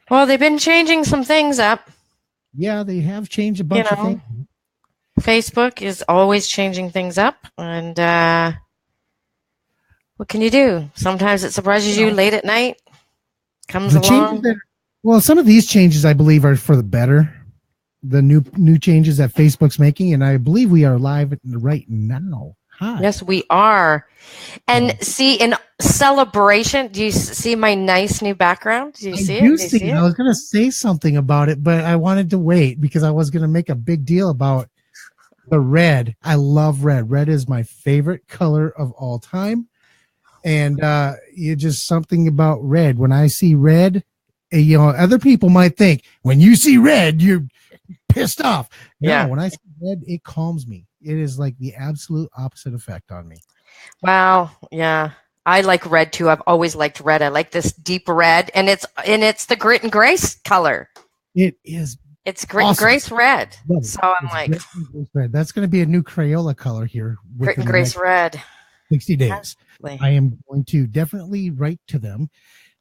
Well, they've been changing some things up. Yeah, they have changed a You bunch of things. know, Facebook is always changing things up, and what can you do? Sometimes it surprises You you know, late at night, comes the changes along. that well, some of these changes I believe are for the better. The new changes that Facebook's making, and I believe we are live right now. Hi. Yes, we are. And So see, in celebration, do you see my nice new background? Do you I see it? do Do you see see it. I it? was going to say something about it, but I wanted to wait because I was going to make a big deal about the red. I love red. Red is my favorite color of all time. And you just something about red. When I see red, other people might think when you see red, you're pissed off. No, Yeah. when I see red, it calms me. It is like the absolute opposite effect on me. Wow. Yeah. I like red too. I've always liked red. I like this deep red, and it's the grit and grace color. It is It's grit and awesome. grace red. Love it. So I'm It's like, great red. That's going to be a new Crayola color here grit and within the grace next red. 60 days. Absolutely. I am going to definitely write to them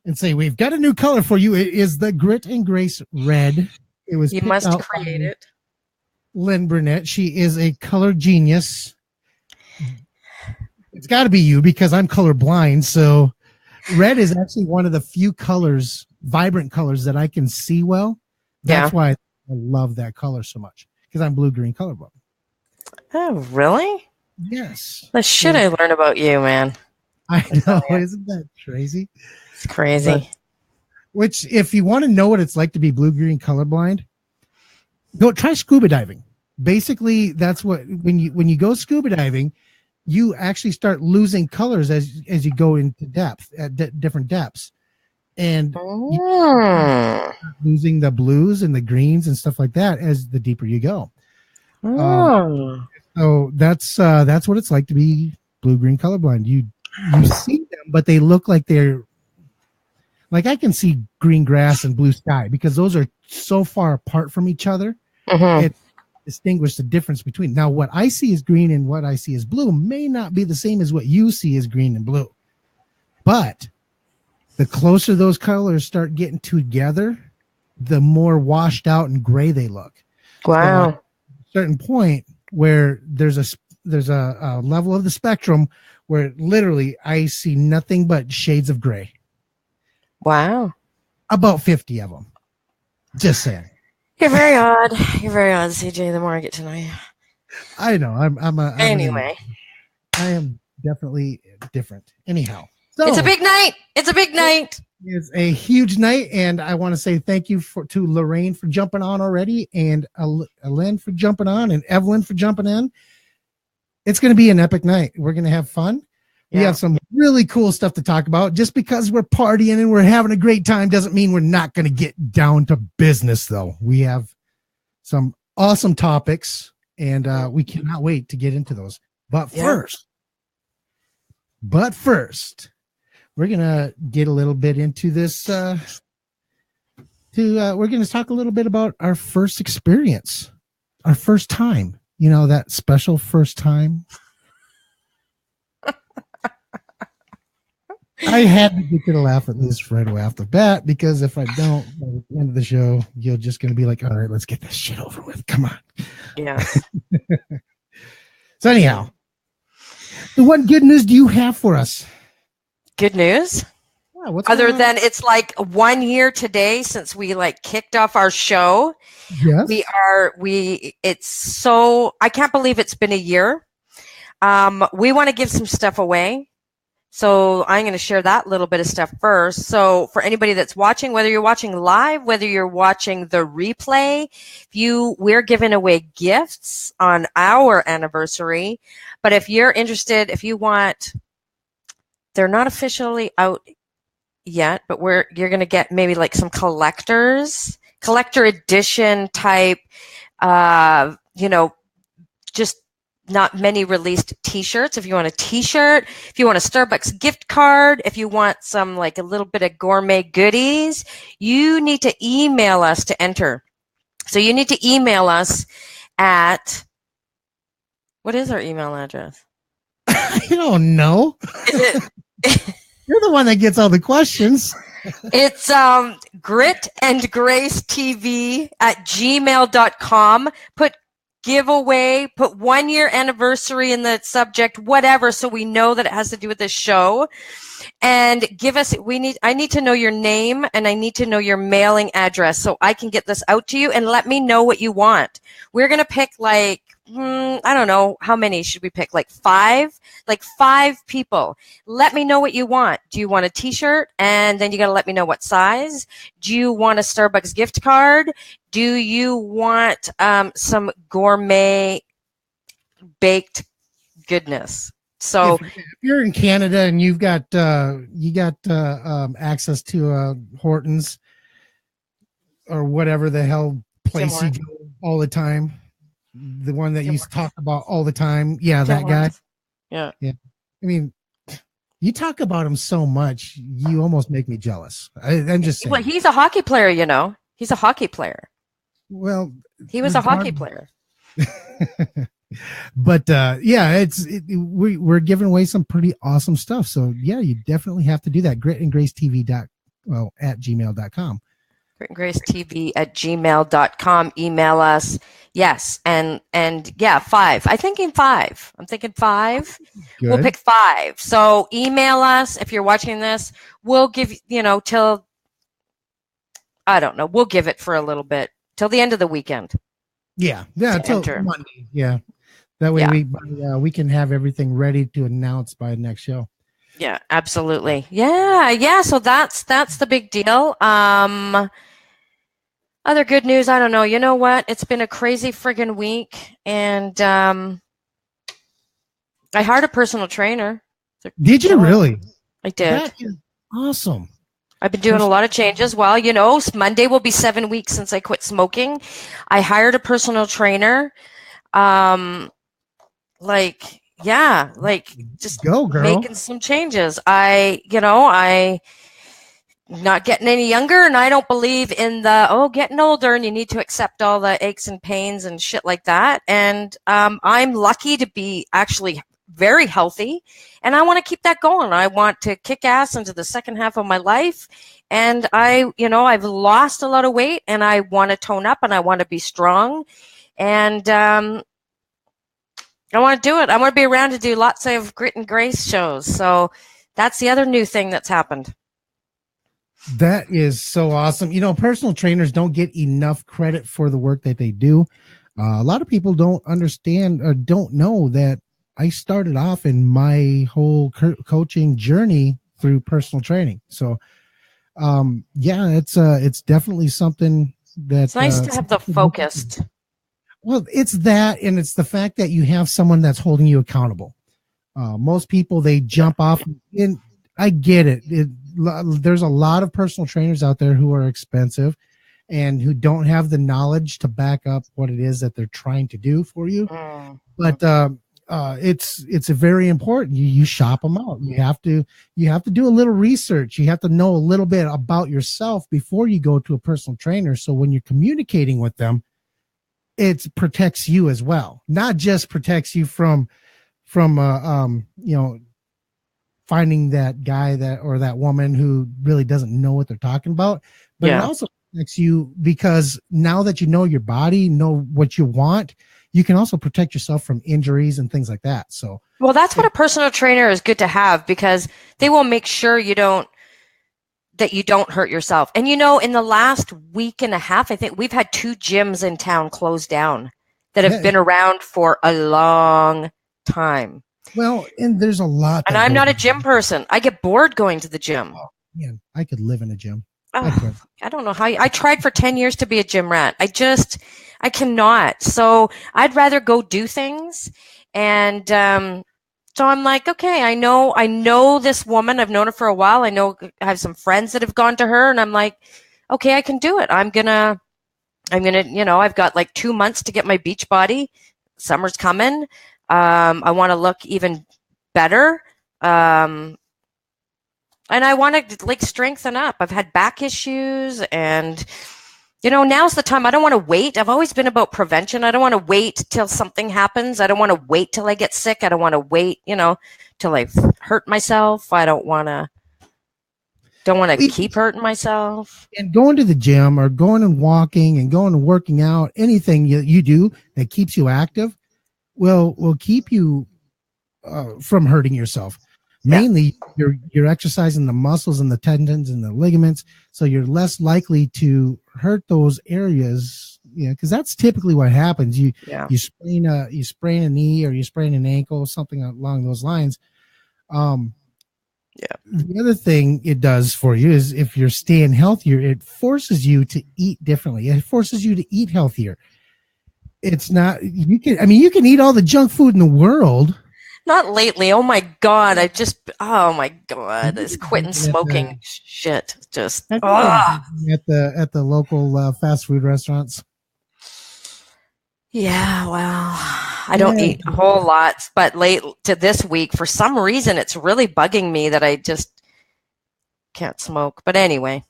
and say, we've got a new color for you. It is the Grit and Grace Red. It was You picked must out create by it. Lynn Burnett. She is a color genius. It's got to be you because I'm colorblind. So red is actually one of the few colors, vibrant colors that I can see well. Yeah. That's why I love that color so much because I'm blue-green colorblind. Oh, really? Yes. The shit I learned about you, man. I I tell know. you, Isn't that crazy? it's But crazy. which, if you want to know what it's like to be blue-green colorblind, go try scuba diving. Basically, that's what when you go scuba diving, you actually start losing colors as you go into depth at different depths, and you Mm. losing the blues and the greens and stuff like that as the deeper you go. Um, Mm. so that's what it's like to be blue green colorblind. You see them, but they look like they're like I can see green grass and blue sky because those are so far apart from each other. Mm-hmm. It distinguish the difference between now what I see as green and what I see as blue may not be the same as what you see as green and blue. But the closer those colors start getting together, the more washed out and gray they look. So at Wow. a certain point where there's a level of the spectrum where literally I see nothing but shades of gray. Wow. About 50 of them. Just saying. You're very odd. You're very odd, CJ, the more I get to know you. I know. Anyway, I am definitely different. Anyhow. it's a So big night. It's a big night. it's a huge night, and I want to say thank you to Lorraine for jumping on already, and Alen for jumping on, and Evelyn for jumping in. It's going to be an epic night. We're going to have fun. We Yeah. have some really cool stuff to talk about. Just because we're partying and we're having a great time doesn't mean we're not going to get down to business, though. We have some awesome topics, and we cannot wait to get into those. But first, we're gonna get a little bit into this. We're gonna talk a little bit about our first experience, our first time. You know, that special first time. I had to get you to laugh at least right away off the bat because if I don't, by the end of the show, you're just gonna be like, "All right, let's get this shit over with. Come on." Yeah. So anyhow, what good news do you have for us? Good news. Yeah, what's Other going on? than it's like 1 year today since we like kicked off our show. Yes. It's so, I can't believe it's been a year. We want to give some stuff away. So I'm going to share that little bit of stuff first. So for anybody that's watching, whether you're watching live, whether you're watching the replay, we're giving away gifts on our anniversary. But if you're interested, if you want, they're not officially out yet, but you're going to get maybe like some collector edition type, just not many released t-shirts. If you want a t-shirt, if you want a Starbucks gift card, if you want some like a little bit of gourmet goodies, you need to email us to enter. So you need to email us at, what is our email address? I don't know. Is it? You're the one that gets all the questions. It's gritandgracetv@gmail.com. Put giveaway, put 1 year anniversary in the subject, whatever, so we know that it has to do with this show. And give us, I need to know your name and I need to know your mailing address so I can get this out to you, and let me know what you want. We're going to pick I don't know, how many should we pick? Like five people. Let me know what you want. Do you want a t-shirt? And then you got to let me know what size. Do you want a Starbucks gift card? Do you want some gourmet baked goodness? So if you're in Canada and you've got access to Hortons or whatever the hell place you go all the time, the one that you talk about all the time, that guy, yeah. I mean, you talk about him so much, you almost make me jealous. I'm just saying. Well, he's a hockey player, He's a hockey player. Well, he was a hockey player. But we're giving away some pretty awesome stuff. So you definitely have to do that. gritandgracetv@gmail.com. gritandgracetv@gmail.com. Email us. Yes. And 5. I'm thinking 5. Good. We'll pick 5. So email us if you're watching this. We'll give, till, I don't know, we'll give it for a little bit till the end of the weekend. Yeah. Till Monday. Yeah. That way we can have everything ready to announce by the next show. Yeah, absolutely. Yeah. So that's the big deal. Other good news, I don't know. You know what? It's been a crazy friggin' week, and I hired a personal trainer. Did you really? I did. That is awesome. I've been doing a lot of changes. Well, Monday will be 7 weeks since I quit smoking. I hired a personal trainer. Just go, girl. Making some changes. I not getting any younger, and I don't believe in the getting older and you need to accept all the aches and pains and shit like that. And I'm lucky to be actually very healthy, and I want to keep that going. I want to kick ass into the second half of my life, and I've lost a lot of weight, and I want to tone up, and I want to be strong, and I want to do it. I want to be around to do lots of Grit and Grace shows. So that's the other new thing that's happened. That is so awesome. Personal trainers don't get enough credit for the work that they do. A lot of people don't understand or don't know that I started off in my whole coaching journey through personal training. So, it's definitely something that's nice to have the focused. Well, it's that, and it's the fact that you have someone that's holding you accountable. Most people, they jump off, and I get it. There's a lot of personal trainers out there who are expensive and who don't have the knowledge to back up what it is that they're trying to do for you. But it's very important. You shop them out. You have to do a little research. You have to know a little bit about yourself before you go to a personal trainer. So when you're communicating with them, it protects you as well. Not just protects you from finding that guy or that woman who really doesn't know what they're talking about, but it also protects you because now that you know your body, know what you want, you can also protect yourself from injuries and things like that. So, well, that's what a personal trainer is good to have, because they will make sure you don't hurt yourself. And in the last week and a half, I think we've had 2 gyms in town closed down that have been around for a long time. Well, and there's a lot. And I'm not a gym person. I get bored going to the gym. Oh, man, I could live in a gym. I don't know how. I tried for 10 years to be a gym rat. I cannot. So I'd rather go do things. And so I'm like, okay, I know this woman. I've known her for a while. I have some friends that have gone to her, and I'm like, okay, I can do it. I'm gonna, I've got like 2 months to get my beach body. Summer's coming. I want to look even better. And I want to strengthen up. I've had back issues, and now's the time. I don't want to wait. I've always been about prevention. I don't want to wait till something happens. I don't want to wait till I get sick. I don't want to wait, till I hurt myself. I don't want to. Don't want to keep hurting myself. And going to the gym or going and walking and going and working out, anything you do that keeps you active will keep you from hurting yourself. Mainly, you're exercising the muscles and the tendons and the ligaments, so you're less likely to hurt those areas. Because that's typically what happens. You sprain a knee or you sprain an ankle, something along those lines. The other thing it does for you is if you're staying healthier, it forces you to eat differently. It forces you to eat healthier. It's not you can eat all the junk food in the world. Not lately. Oh my God. This quitting smoking shit. Just at the local fast food restaurants. Yeah, well, I don't eat a whole lot, but late to this week, for some reason, it's really bugging me that I just can't smoke. But anyway,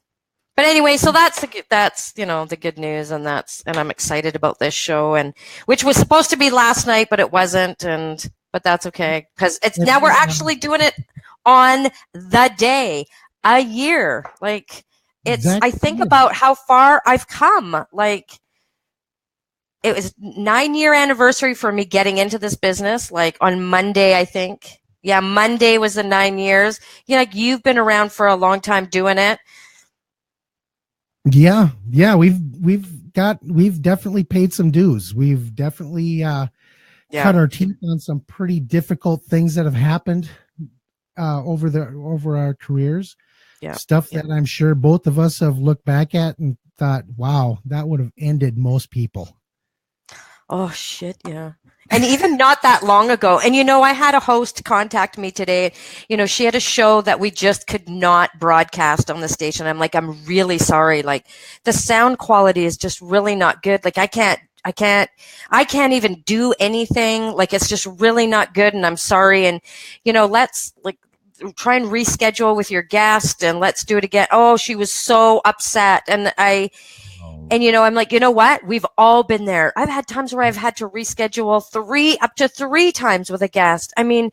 so that's the good news, and I'm excited about this show, and which was supposed to be last night, but it wasn't, but that's okay because now we're actually doing it on the day, a year. Like I think about how far I've come, like. It was 9-year anniversary for me getting into this business, like on Monday, I think. Yeah, Monday was the 9 years. You've been around for a long time doing it. Yeah, we've definitely paid some dues. We've definitely cut our teeth on some pretty difficult things that have happened over our careers. Yeah, stuff that I'm sure both of us have looked back at and thought, "Wow, that would have ended most people." Oh, shit, yeah. And even not that long ago. And, I had a host contact me today. She had a show that we just could not broadcast on the station. I'm like, I'm really sorry. Like, the sound quality is just really not good. Like, I can't even do anything. Like, it's just really not good. And I'm sorry. And, let's try and reschedule with your guest and let's do it again. Oh, she was so upset. And I'm like, you know what? We've all been there. I've had times where I've had to reschedule up to three times with a guest. I mean,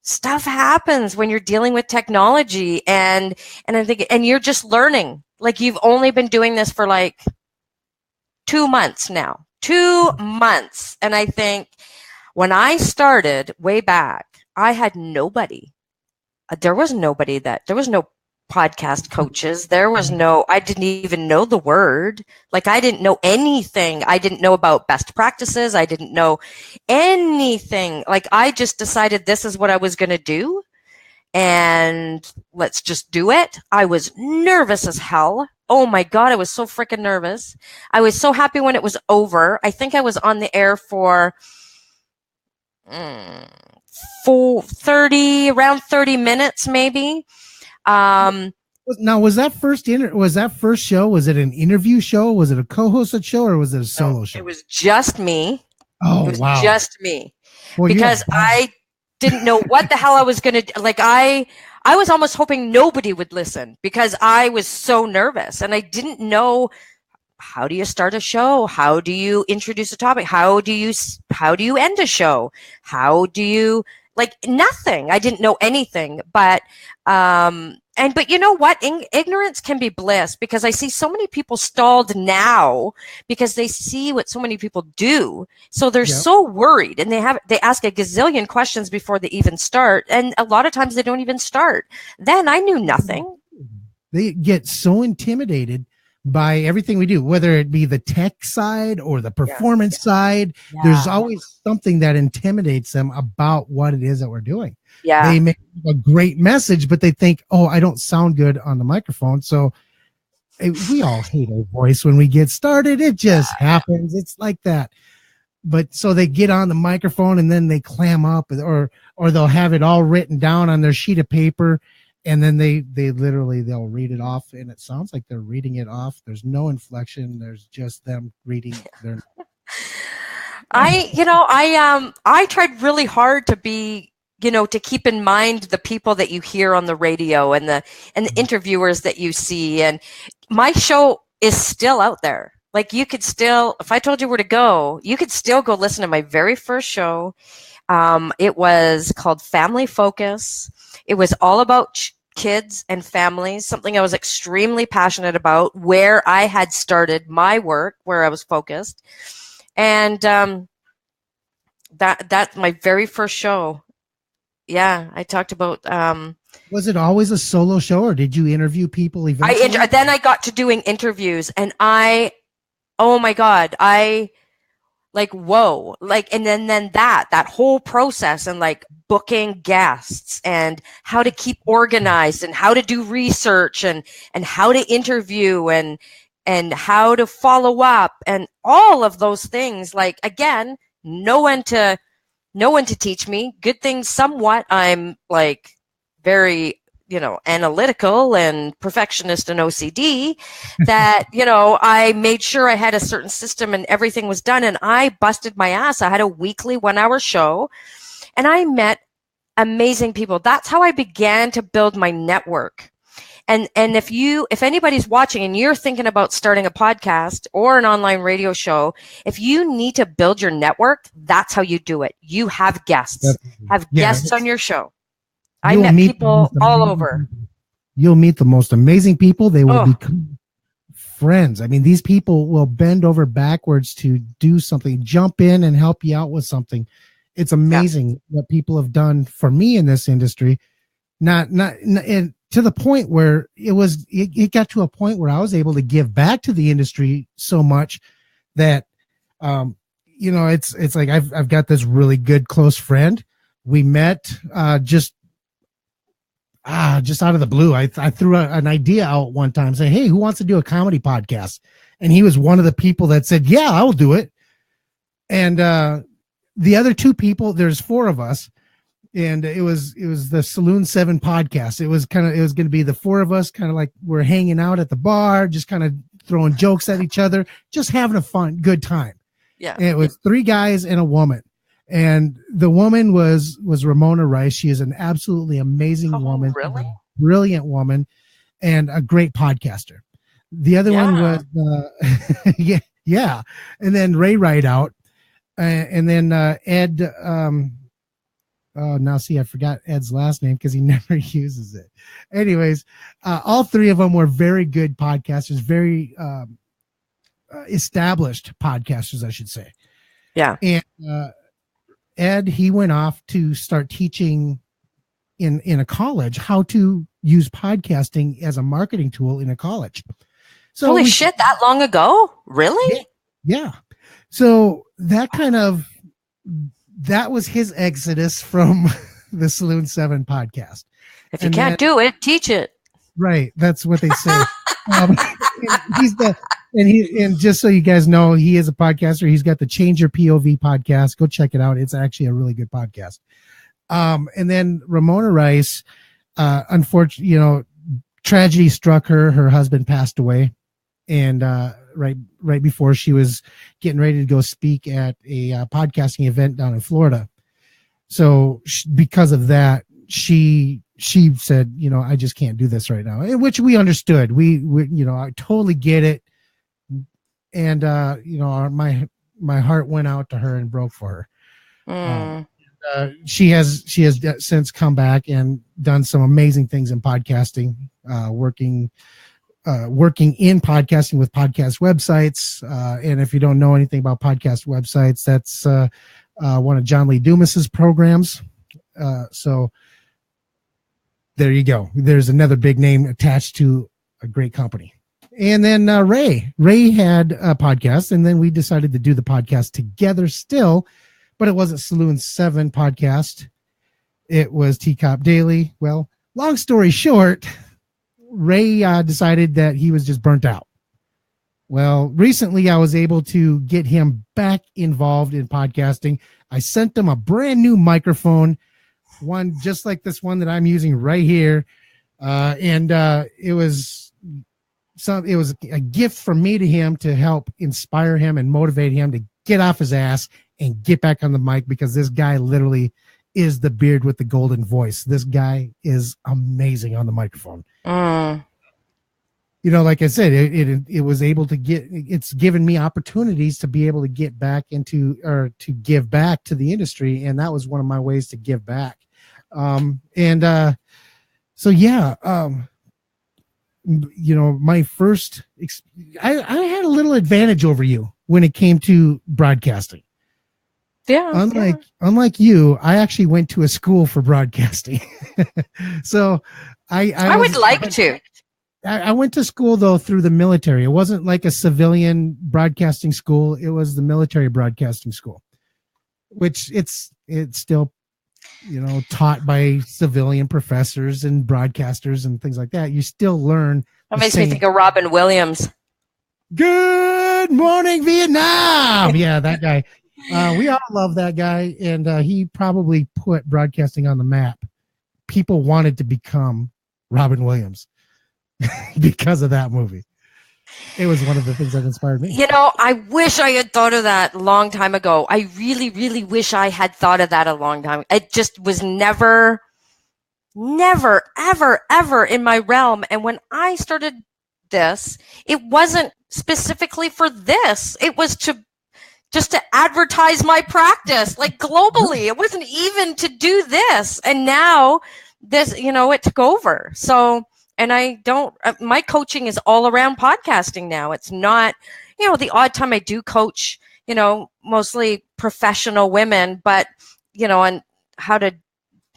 stuff happens when you're dealing with technology and I'm thinking, and you're just learning. Like you've only been doing this for like 2 months now, 2 months. And I think when I started way back, I had nobody. There was no podcast coaches. I didn't even know the word. Like I didn't know anything. I didn't know about best practices. I didn't know anything. Like I just decided this is what I was going to do and let's just do it. I was nervous as hell. Oh my God. I was so freaking nervous. I was so happy when it was over. I think I was on the air for around 30 minutes, maybe. Now, was that first show? Was it an interview show? Was it a co-hosted show, or was it a solo show? It was just me. Oh, it was wow! Just me, because I didn't know what the hell I was gonna like. I was almost hoping nobody would listen because I was so nervous and I didn't know. How do you start a show? How do you introduce a topic? How do you end a show? How do you nothing? I didn't know anything, but you know what? Ignorance can be bliss because I see so many people stalled now because they see what so many people do. So they're so worried and they ask a gazillion questions before they even start. And a lot of times they don't even start. Then I knew nothing. They get so intimidated by everything we do, whether it be the tech side or the performance side. There's always something that intimidates them about what it is that we're doing. Yeah. They make a great message, but they think, oh, I don't sound good on the microphone. So we all hate our voice when we get started. It just happens. It's like that. But so they get on the microphone and then they clam up or they'll have it all written down on their sheet of paper. And then they'll read it off and it sounds like they're reading it off. There's no inflection. There's just them reading their. I tried really hard to be, to keep in mind the people that you hear on the radio and the interviewers that you see. And my show is still out there. Like you could still, if I told you where to go, you could still go listen to my very first show. It was called Family Focus. It was all about kids and families, something I was extremely passionate about, where I had started my work, where I was focused. And that's my very first show. Yeah, I talked about Was it always a solo show, or did you interview people eventually? then I got to doing interviews, and oh my God, like, whoa, like, and then that whole process, and like booking guests, and how to keep organized, and how to do research, and how to interview, and how to follow up, and all of those things. Like, again, no one to teach me. Good thing somewhat I'm like very, analytical and perfectionist and OCD, that, I made sure I had a certain system and everything was done, and I busted my ass. I had a weekly 1-hour show, and I met amazing people. That's how I began to build my network. And if anybody's watching and you're thinking about starting a podcast or an online radio show, if you need to build your network, that's how you do it. You have guests. Have guests on your show. I met people all over. You'll meet the most amazing people. They will become friends. I mean, these people will bend over backwards to do something, jump in and help you out with something. It's amazing what people have done for me in this industry. Not to the point where it got to a point where I was able to give back to the industry so much that, it's like I've got this really good close friend. We met just out of the blue. I threw an idea out one time saying, hey, who wants to do a comedy podcast? And he was one of the people that said, yeah, I will do it. And the other two people, there's 4 of us. And it was the Saloon 7 podcast. It was going to be the 4 of us, kind of like we're hanging out at the bar, just kind of throwing jokes at each other, just having a good time. Yeah. And it was 3 guys and a woman. And the woman was Ramona Rice. She is an absolutely amazing woman, really? Brilliant woman, and a great podcaster. The other one was, yeah. And then Ray Rideout, and then Ed. Now see, I forgot Ed's last name because he never uses it. Anyways, all 3 of them were very good podcasters, very established podcasters, I should say. Yeah. And Ed, he went off to start teaching in a college how to use podcasting as a marketing tool in a college. So holy shit, that long ago? Really? Yeah. So that was his exodus from the Saloon 7 podcast. If you can't do it, teach it. Right. That's what they say. And just so you guys know, he is a podcaster. He's got the Change Your POV podcast. Go check it out. It's actually a really good podcast. And then Ramona Rice, unfortunately, tragedy struck her. Her husband passed away. And right before she was getting ready to go speak at a podcasting event down in Florida. So because of that, she said, I just can't do this right now, which we understood. We I totally get it. And, my heart went out to her and broke for her. She has since come back and done some amazing things in podcasting, working in podcasting with podcast websites. And if you don't know anything about podcast websites, that's one of John Lee Dumas's programs. So there you go. There's another big name attached to a great company. And then Ray had a podcast, and then we decided to do the podcast together still, but it wasn't Saloon 7 podcast. It was Teacup Daily. Well, long story short, Ray decided that he was just burnt out. Well, recently I was able to get him back involved in podcasting. I sent him a brand new microphone, one just like this one that I'm using right here. And it was a gift from me to him to help inspire him and motivate him to get off his ass and get back on the mic, because this guy literally is the beard with the golden voice. This guy is amazing on the microphone. Like I said, it was able to it's given me opportunities to be able to get back into, or to give back to the industry. And that was one of my ways to give back. So So yeah, my first, I had a little advantage over you when it came to broadcasting. Yeah. Unlike you, I actually went to a school for broadcasting. So I would like to. I went to school though through the military. It wasn't like a civilian broadcasting school. It was the military broadcasting school, which it's still, taught by civilian professors and broadcasters and things like that. You still learn. That makes me think of Robin Williams. Good morning, Vietnam. Yeah, that guy. We all love that guy, and he probably put broadcasting on the map. People wanted to become Robin Williams because of that movie. It was one of the things that inspired me. I wish I had thought of that a long time ago. I really, really wish I had thought of that a long time. It just was never, ever, ever in my realm. And when I started this, it wasn't specifically for this. It was just to advertise my practice, like globally. It wasn't even to do this. And now this, it took over. So, and my coaching is all around podcasting now. It's not, the odd time I do coach, mostly professional women, but, on how to,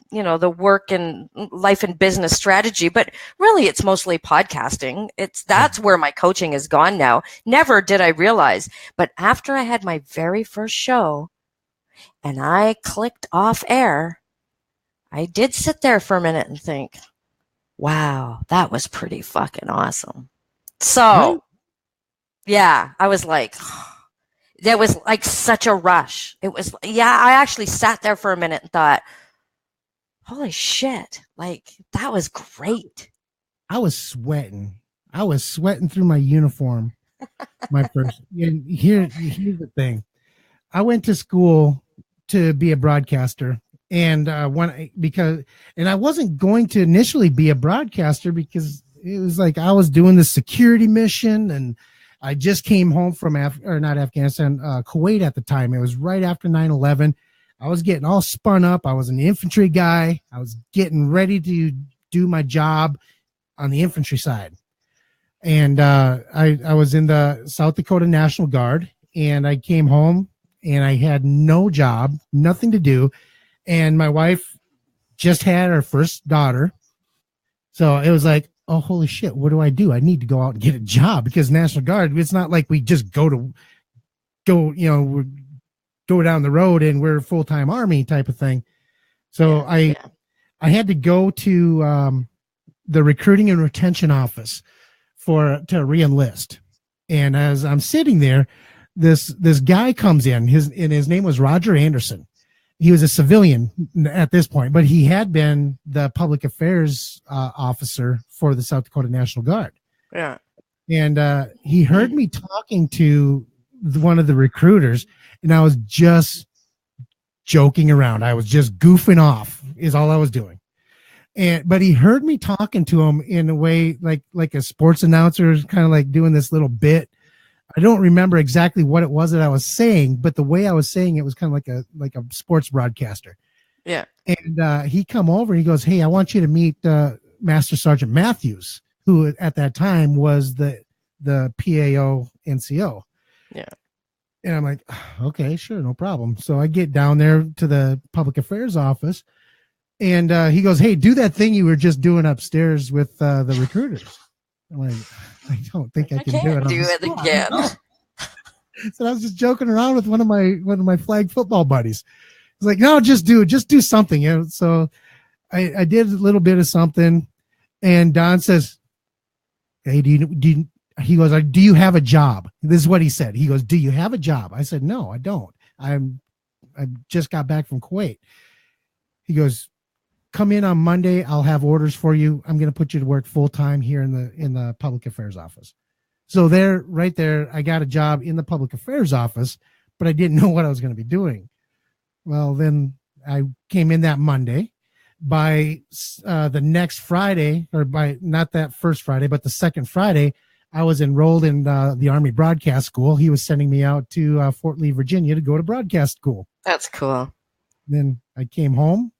the work and life and business strategy, but really it's mostly podcasting. That's where my coaching has gone now. Never did I realize, but after I had my very first show and I clicked off air, I did sit there for a minute and think, wow, that was pretty fucking awesome. So, yeah, I was like, that was like such a rush. It was, I actually sat there for a minute and thought, holy shit, like that was great. I was sweating through my uniform. My first, and here's the thing. I went to school to be a broadcaster. And I wasn't going to initially be a broadcaster because it was like I was doing the security mission, and I just came home from Kuwait at the time. It was right after 9/11. I was getting all spun up. I was an infantry guy. I was getting ready to do my job on the infantry side. And I was in the South Dakota National Guard, and I came home and I had no job, nothing to do. And my wife just had her first daughter. So it was like, oh, holy shit, what do? I need to go out and get a job, because National Guard, it's not like we just go down the road and we're full-time Army type of thing. So I had to go to the recruiting and retention office to re-enlist. And as I'm sitting there, this guy comes in. His name was Roger Anderson. He was a civilian at this point, but he had been the public affairs officer for the South Dakota National Guard. Yeah. And he heard me talking to one of the recruiters, and I was just joking around. I was just goofing off is all I was doing. But he heard me talking to him in a way like a sports announcer, kind of like doing this little bit. I don't remember exactly what it was that I was saying, but the way I was saying it was kind of like a sports broadcaster. Yeah. And he come over, he goes, "Hey, I want you to meet Master Sergeant Matthews, who at that time was the PAO NCO." Yeah. And I'm like, okay, sure, no problem. So I get down there to the public affairs office, and he goes, "Hey, do that thing you were just doing upstairs with the recruiters." I'm like, I don't think I can do it again. So I was just joking around with one of my flag football buddies. He's like, "No, just do something." So I did a little bit of something, and Don says, "Hey, he goes, do you have a job?" This is what he said. He goes, "Do you have a job?" I said, "No, I don't. I just got back from Kuwait." He goes, "Come in on Monday. I'll have orders for you. I'm going to put you to work full time here in the public affairs office." So right there, I got a job in the public affairs office, but I didn't know what I was going to be doing. Well, then I came in that Monday. By the next Friday, or by not that first Friday, but the second Friday, I was enrolled in the Army Broadcast School. He was sending me out to Fort Lee, Virginia to go to broadcast school. That's cool. Then I came home.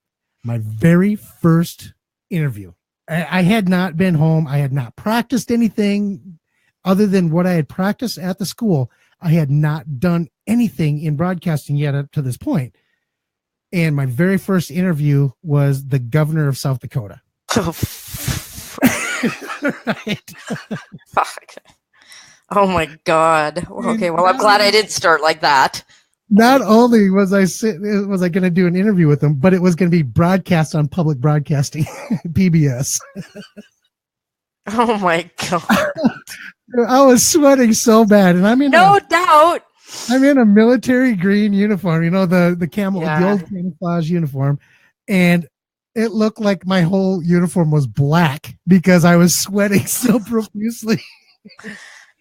My very first interview I had not been home. I had not practiced anything other than what I had practiced at the school. I had not done anything in broadcasting yet up to this point. And my very first interview was the governor of South Dakota. Right. Fuck. Oh my God. Okay, well, I'm glad I didn't start like that. Not only was I going to do an interview with him, but it was going to be broadcast on public broadcasting, PBS. Oh my God. I was sweating so bad, and no doubt. I'm in a military green uniform, the camel, the old camouflage uniform, and it looked like my whole uniform was black because I was sweating so profusely.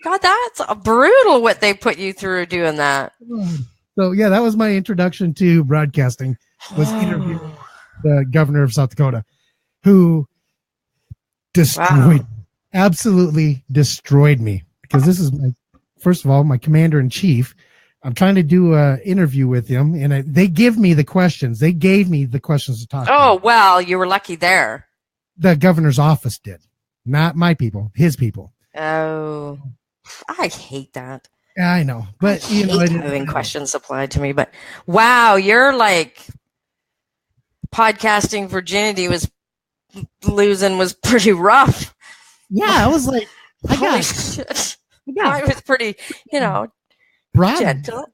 God, that's brutal what they put you through doing that. So yeah, that was my introduction to broadcasting, was interviewing the governor of South Dakota, who absolutely destroyed me, because this is first of all, my commander in chief. I'm trying to do an interview with him, and they gave me the questions. They gave me the questions to talk about. Oh, well, you were lucky there. The governor's office did, not my people, his people. Oh, I hate that. Yeah, I know, but I hate having questions applied to me. But wow, you're like podcasting virginity was pretty rough. Yeah, I was like, I was pretty, gentle.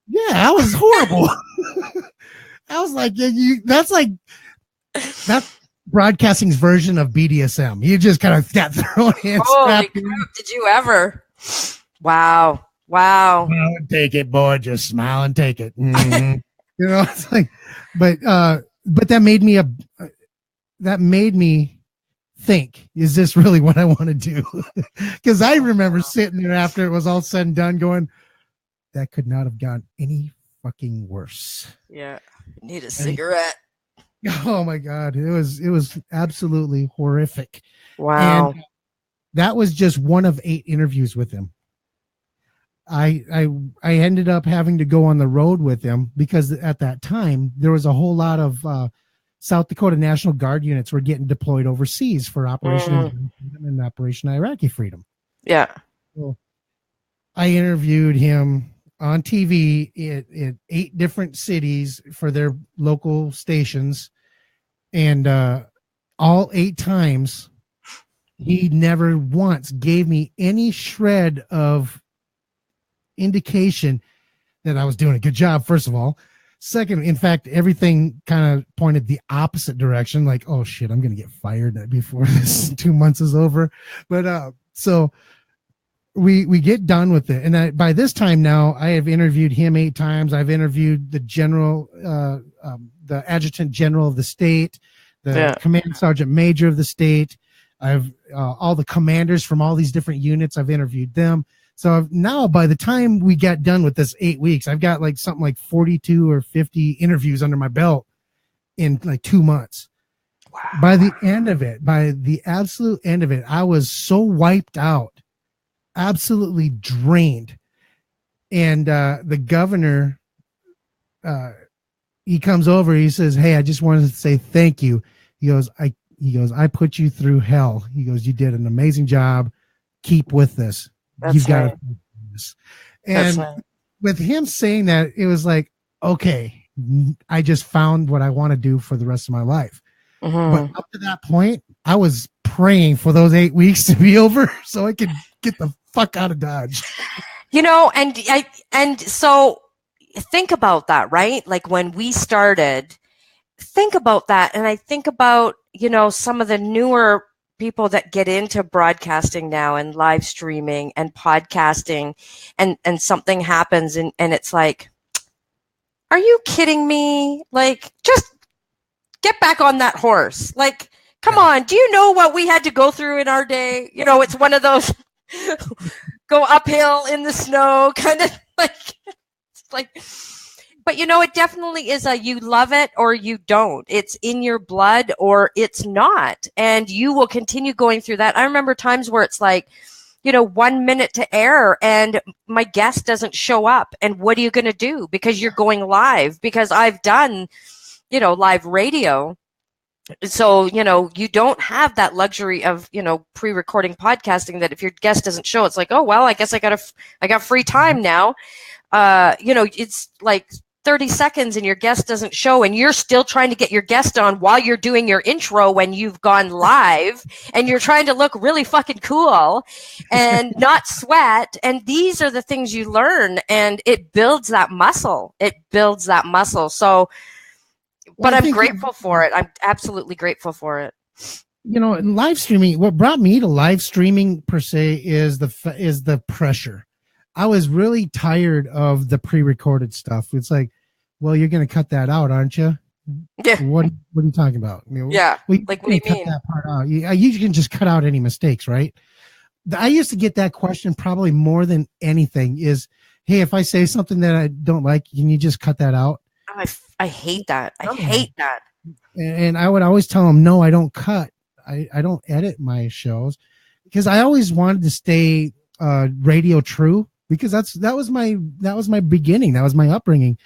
Yeah, that was horrible. I was like, that's broadcasting's version of BDSM. You just kind of got thrown in. Holy crap, did you ever? Wow. Smile and take it, boy. Just smile and take it. Mm-hmm. It's like, but that made me think, is this really what I want to do? Because I remember sitting there after it was all said and done going, that could not have gone any fucking worse. Yeah. Need a cigarette. Oh my God. It was absolutely horrific. Wow. And that was just one of 8 interviews with him. I ended up having to go on the road with him because at that time there was a whole lot of South Dakota National Guard units were getting deployed overseas for Operation Freedom and Operation Iraqi Freedom. Yeah. So I interviewed him on TV in 8 different cities for their local stations, and all 8 times he never once gave me any shred of indication that I was doing a good job, first of all. Second, in fact, everything kind of pointed the opposite direction, like, oh shit, I'm gonna get fired before this 2 months is over. But so we get done with it, and by this time now I have interviewed him 8 times. I've interviewed the general, the adjutant general of the state, the command sergeant major of the state. I've all the commanders from all these different units, I've interviewed them. So now, by the time we got done with this 8 weeks, I've got like something like 42 or 50 interviews under my belt in like 2 months. Wow. By the absolute end of it, I was so wiped out, absolutely drained. And the governor, he comes over, he says, "Hey, I just wanted to say thank you." He goes, I put you through hell. He goes, "You did an amazing job. Keep with this. You've got to do this." And with him saying that, it was like, okay, I just found what I want to do for the rest of my life. But up to that point, I was praying for those 8 weeks to be over so I could get the fuck out of Dodge. And so think about that, right? Like when we started, think about that. And I think about, some of the newer people that get into broadcasting now and live streaming and podcasting, and something happens and it's like, are you kidding me? Like, just get back on that horse. Like, come on. Do you know what we had to go through in our day? It's one of those go uphill in the snow kind of like, it's like, but it definitely is you love it or you don't. It's in your blood or it's not. And you will continue going through that. I remember times where it's like, 1 minute to air and my guest doesn't show up. And what are you going to do? Because you're going live. Because I've done, live radio. So, you don't have that luxury of, pre-recording podcasting that if your guest doesn't show, it's like, oh, well, I guess I got free time now. It's like 30 seconds and your guest doesn't show and you're still trying to get your guest on while you're doing your intro when you've gone live and you're trying to look really fucking cool and not sweat. And these are the things you learn, and it builds that muscle. So, but I'm grateful for it. I'm absolutely grateful for it. In live streaming, what brought me to live streaming per se is the pressure. I was really tired of the pre-recorded stuff. It's like, well, you're going to cut that out, aren't you? Yeah. What are you talking about? Yeah. Like, what do you mean? Cut that part out. You can just cut out any mistakes, right? I used to get that question probably more than anything is, hey, if I say something that I don't like, can you just cut that out? Oh, I hate that. I hate that. And I would always tell them, no, I don't cut. I don't edit my shows because I always wanted to stay radio true, because that was my beginning. That was my upbringing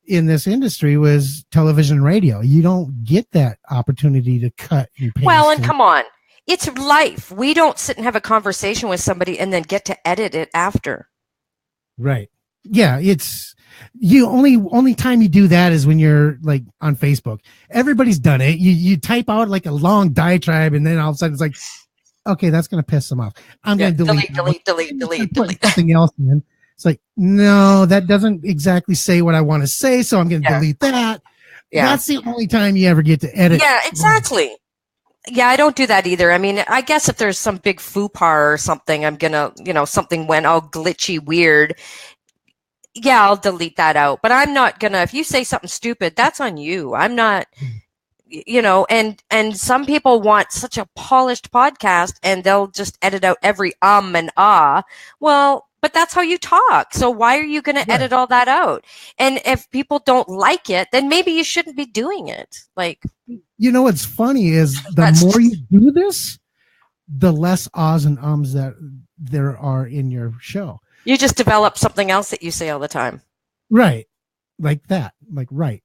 in this industry, was television and radio. You don't get that opportunity to cut and paste. Well, and come on, it's life. We don't sit and have a conversation with somebody and then get to edit it after. Right. Yeah. It's only time you do that is when you're like on Facebook. Everybody's done it. You type out like a long diatribe and then all of a sudden it's like, okay, that's going to piss them off. I'm going to delete something else in. It's like, no, that doesn't exactly say what I want to say, so I'm going to delete that. Yeah. That's the only time you ever get to edit. Yeah, exactly. Yeah, I don't do that either. I mean, I guess if there's some big faux pas or something, I'm going to, something went all glitchy, weird. Yeah, I'll delete that out. But I'm not going to, if you say something stupid, that's on you. I'm not... and some people want such a polished podcast and they'll just edit out every and ah. Well, but that's how you talk. So why are you going to edit all that out? And if people don't like it, then maybe you shouldn't be doing it. Like, what's funny is the more you do this, the less ahs and ums that there are in your show. You just develop something else that you say all the time. Right. Like that. Like, right.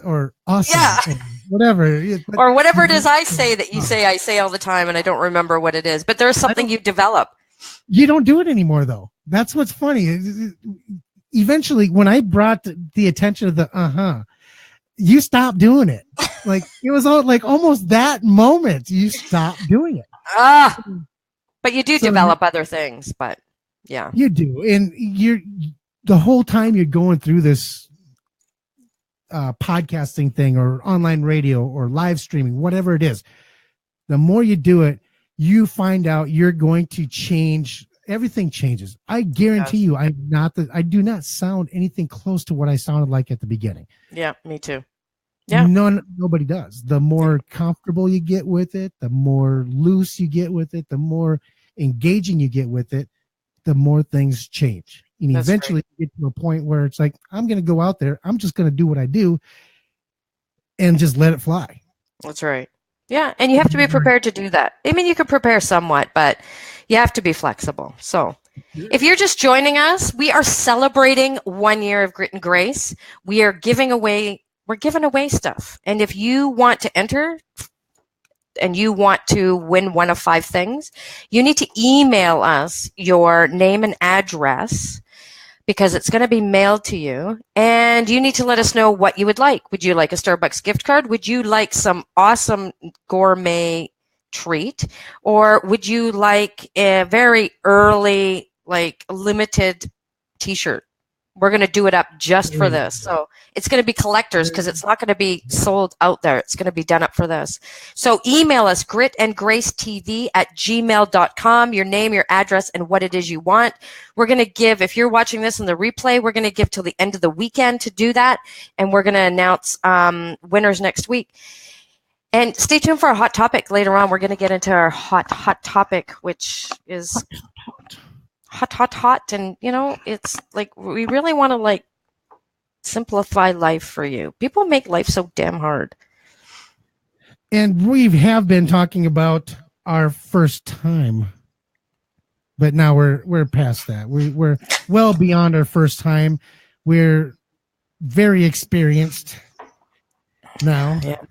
Or awesome, or whatever, or whatever it is I say that you say I say all the time and I don't remember what it is, but there's something you develop. You don't do it anymore though. That's what's funny. Eventually, when I brought the attention of the you stopped doing it. Like, it was all like almost that moment you stopped doing it. But you do develop other things. But yeah, you do, and the whole time you're going through this podcasting thing or online radio or live streaming, whatever it is, the more you do it, you find out you're going to change. Everything changes. I guarantee you, I do not sound anything close to what I sounded like at the beginning. Yeah, me too. Yeah. Nobody does. The more comfortable you get with it, the more loose you get with it, the more engaging you get with it, the more things change. And eventually you get to a point where it's like, I'm going to go out there. I'm just going to do what I do and just let it fly. That's right. Yeah. And you have to be prepared to do that. I mean, you can prepare somewhat, but you have to be flexible. So if you're just joining us, we are celebrating 1 year of Grit and Grace. We're giving away stuff. And if you want to enter and you want to win one of 5 things, you need to email us your name and address, because it's going to be mailed to you, and you need to let us know what you would like. Would you like a Starbucks gift card? Would you like some awesome gourmet treat? Or would you like a very early, like, limited t-shirt? We're going to do it up just for this. So it's going to be collectors, because it's not going to be sold out there. It's going to be done up for this. So email us gritandgracetv@gmail.com, your name, your address, and what it is you want. We're going to give, if you're watching this in the replay, we're going to give till the end of the weekend to do that. And we're going to announce winners next week. And stay tuned for a hot topic later on. We're going to get into our hot topic, which is hot. And, it's like, we really want to, like, simplify life for you. People make life so damn hard. And we have been talking about our first time, but now we're past that. We're well beyond our first time. We're very experienced now. Yeah.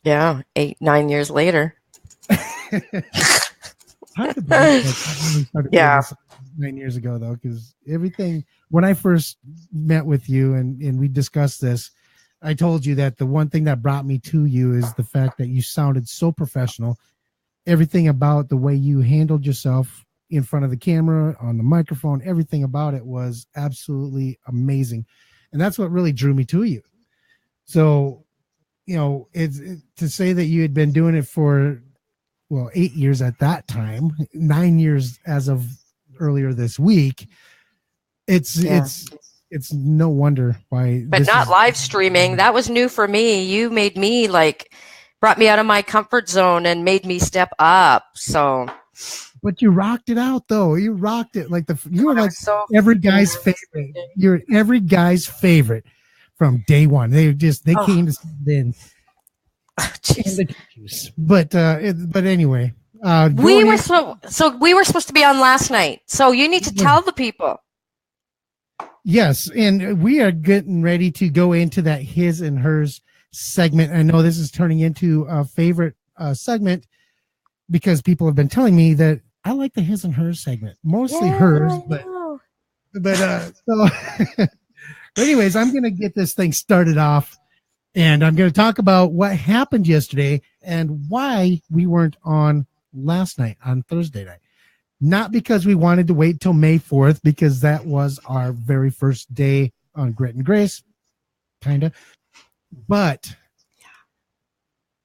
Yeah, 8, 9 years later. Hard to believe that I only started doing Yeah. this 9 years ago, though, because everything, when I first met with you and we discussed this, I told you that the one thing that brought me to you is the fact that you sounded so professional. Everything about the way you handled yourself in front of the camera, on the microphone, everything about it was absolutely amazing. And that's what really drew me to you. So, to say that you had been doing it for, well, 8 years at that time, 9 years as of earlier this week, it's no wonder why. But not live streaming. That was new for me. You made me brought me out of my comfort zone and made me step up. So, but you rocked it out, though. You rocked it you were like every guy's favorite. You're every guy's favorite from day one. They came to stand in. But anyway, we were supposed to be on last night. So you need to tell the people. Yes, and we are getting ready to go into that his and hers segment. I know this is turning into a favorite segment because people have been telling me that I like the his and hers segment, mostly hers, but so. Anyways, I'm going to get this thing started off, and I'm going to talk about what happened yesterday and why we weren't on last night, on Thursday night. Not because we wanted to wait till May 4th, because that was our very first day on Grit and Grace, kind of. But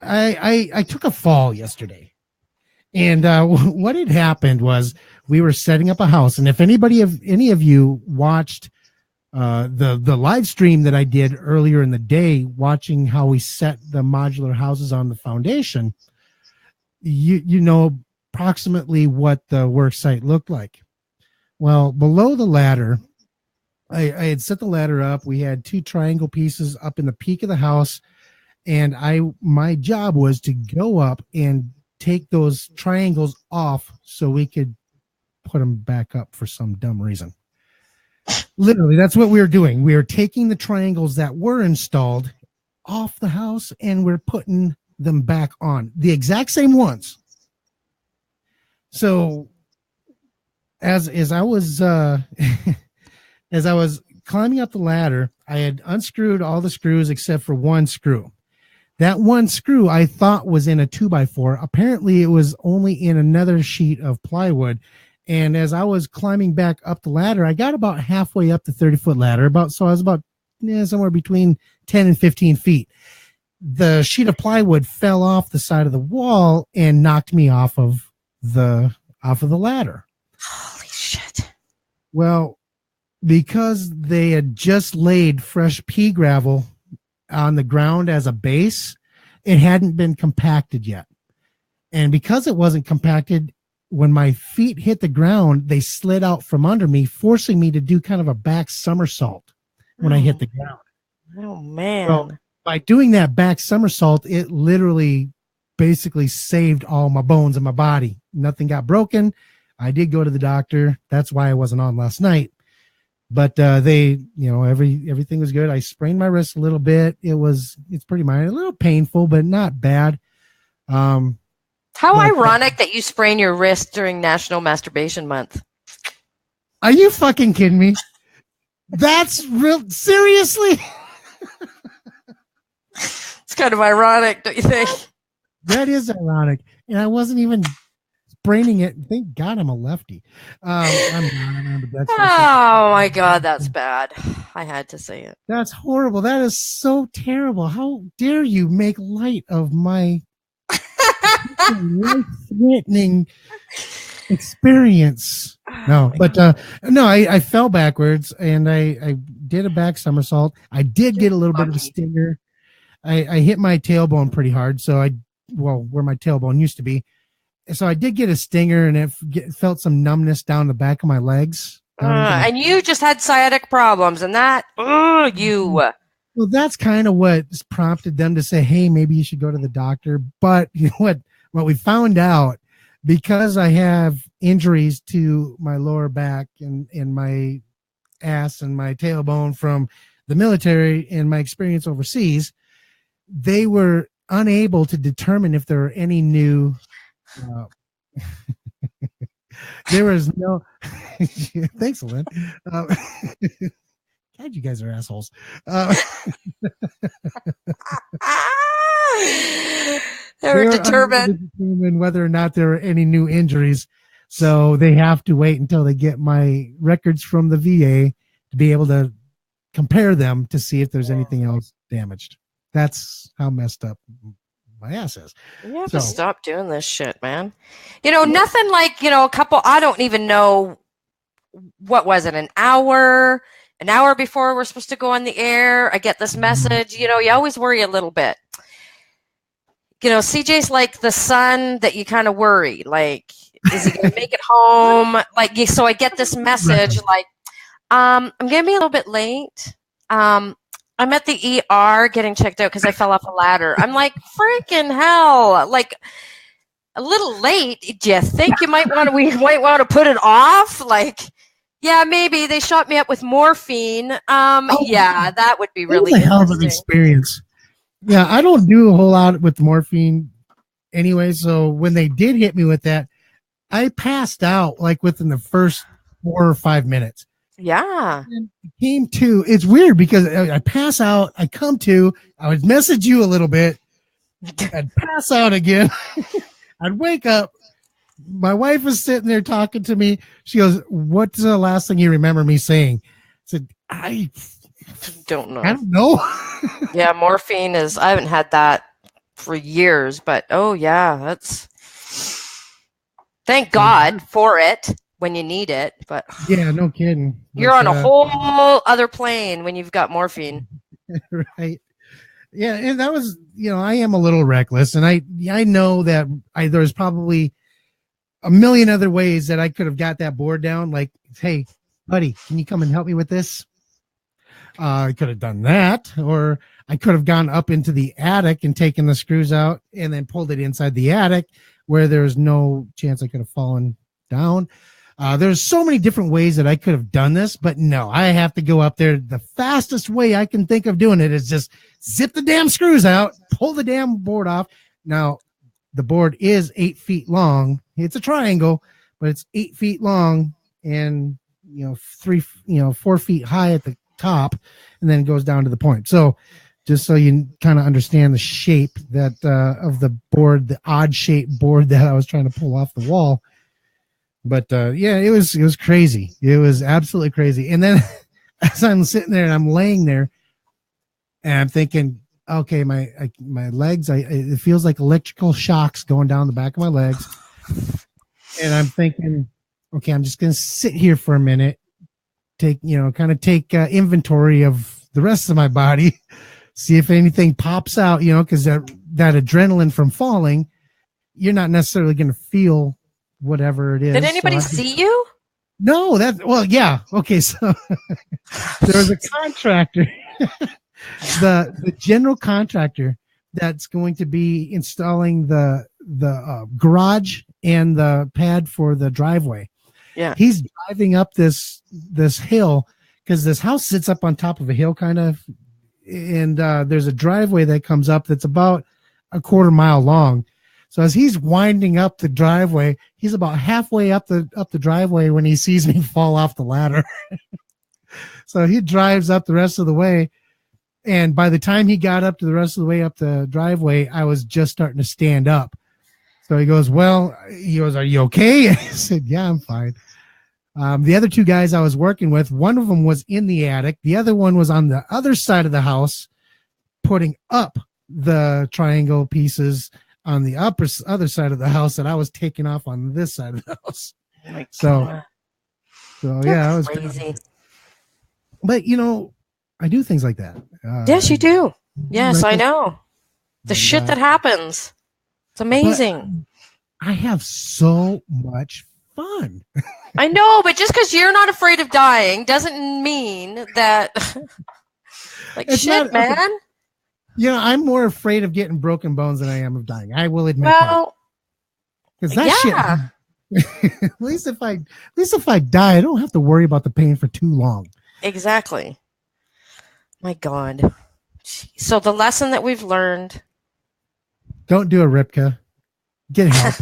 I took a fall yesterday. And what had happened was we were setting up a house. And if any of you watched the live stream that I did earlier in the day, watching how we set the modular houses on the foundation, you know approximately what the work site looked like. Well, below the ladder, I had set the ladder up. We had 2 triangle pieces up in the peak of the house, and my job was to go up and take those triangles off so we could put them back up for some dumb reason. Literally, that's what we were doing. We were taking the triangles that were installed off the house, and we're putting them back on, the exact same ones. So as I was as I was climbing up the ladder, I had unscrewed all the screws except for one screw. That one screw I thought was in a 2x4. Apparently it was only in another sheet of plywood. And as I was climbing back up the ladder, I got about halfway up the 30-foot ladder. So I was about somewhere between 10 and 15 feet. The sheet of plywood fell off the side of the wall and knocked me off of the ladder. Holy shit. Well, because they had just laid fresh pea gravel on the ground as a base, it hadn't been compacted yet. And because it wasn't compacted, when my feet hit the ground, they slid out from under me, forcing me to do kind of a back somersault when I hit the ground. Oh, man. Well, by doing that back somersault, it literally basically saved all my bones in my body. Nothing got broken. I did go to the doctor. That's why I wasn't on last night. But they, everything was good. I sprained my wrist a little bit. It's pretty minor, a little painful, but not bad. How ironic that you sprain your wrist during National Masturbation Month. Are you fucking kidding me? That's real. Seriously? It's kind of ironic, don't you think? That is ironic. And I wasn't even spraining it. Thank God I'm a lefty. Oh my God, that's bad. I had to say it. That's horrible. That is so terrible. How dare you make light of my life-threatening experience? No, but no, I fell backwards and I did a back somersault. I did get a little bit of a stinger. I hit my tailbone pretty hard. So where my tailbone used to be. So I did get a stinger and it felt some numbness down the back of my legs. And you just had sciatic problems and that, Well, that's kind of what prompted them to say, hey, maybe you should go to the doctor. But you know what we found out, because I have injuries to my lower back and my ass and my tailbone from the military and my experience overseas, they were unable to determine if there are any new. Uh, there was no. Thanks, Lynn. God, you guys are assholes. They were determined to determine whether or not there are any new injuries. So they have to wait until they get my records from the VA to be able to compare them to see if there's anything else damaged. That's how messed up my ass is. You have to stop doing this shit, man. Nothing like, a couple, I don't even know, what was it, an hour before we're supposed to go on the air, I get this message. You always worry a little bit. CJ's like the son that you kind of worry, like, is he going to make it home? Like, so I get this message, like, I'm going to be a little bit late. I'm at the ER getting checked out because I fell off a ladder. I'm like, freaking hell. Like, a little late. Do you think we might want to put it off? Like, yeah, maybe. They shot me up with morphine. Yeah, that would be really a hell of an experience. Yeah, I don't do a whole lot with morphine anyway. So when they did hit me with that, I passed out like within the first 4 or 5 minutes. Yeah. And came to, it's weird because I pass out, I come to, I would message you a little bit, I'd pass out again, I'd wake up. My wife was sitting there talking to me. She goes, "What's the last thing you remember me saying?" I said, I don't know. I don't know. Yeah, morphine is, I haven't had that for years, but oh yeah, that's, thank God for it when you need it. But yeah, no kidding. You're on a whole other plane when you've got morphine. Right. Yeah, and that was, I am a little reckless, and I know that there's probably a million other ways that I could have got that board down. Like, hey, buddy, can you come and help me with this? I could have done that, or I could have gone up into the attic and taken the screws out and then pulled it inside the attic where there's no chance I could have fallen down. There's so many different ways that I could have done this, but no, I have to go up there. The fastest way I can think of doing it is just zip the damn screws out, pull the damn board off. Now, the board is 8 feet long. It's a triangle, but it's 8 feet long and 4 feet high at the top, and then it goes down to the point. So just so you kind of understand the shape that of the board, the odd shaped board that I was trying to pull off the wall. But yeah, it was crazy. It was absolutely crazy. And then as I'm sitting there and I'm laying there and I'm thinking, okay, my legs, it feels like electrical shocks going down the back of my legs. And I'm thinking, okay, I'm just going to sit here for a minute, take inventory of the rest of my body, see if anything pops out, because that adrenaline from falling, you're not necessarily going to feel whatever it is. Did anybody see you? No, yeah. Okay. So there was a contractor, the general contractor that's going to be installing the garage and the pad for the driveway. Yeah. He's driving up this hill because this house sits up on top of a hill kind of, and there's a driveway that comes up that's about a quarter mile long. So as he's winding up the driveway, he's about halfway up the driveway when he sees me fall off the ladder. So he drives up the rest of the way. And by the time he got up to the rest of the way up the driveway, I was just starting to stand up. So he goes, are you okay? I said, yeah, I'm fine. The other two guys I was working with, one of them was in the attic. The other one was on the other side of the house, putting up the triangle pieces on the other side of the house that I was taking off on this side of the house. Oh so yeah, I was crazy. But I do things like that. Yes, you do. Yes, I know. The shit that happens. It's amazing. I have so much fun. I know, but just because you're not afraid of dying doesn't mean that like it's shit, man. Okay. I'm more afraid of getting broken bones than I am of dying. I will admit that. Because that shit. at least if I die, I don't have to worry about the pain for too long. Exactly. My God. So the lesson that we've learned Don't do a Ripka. Get help.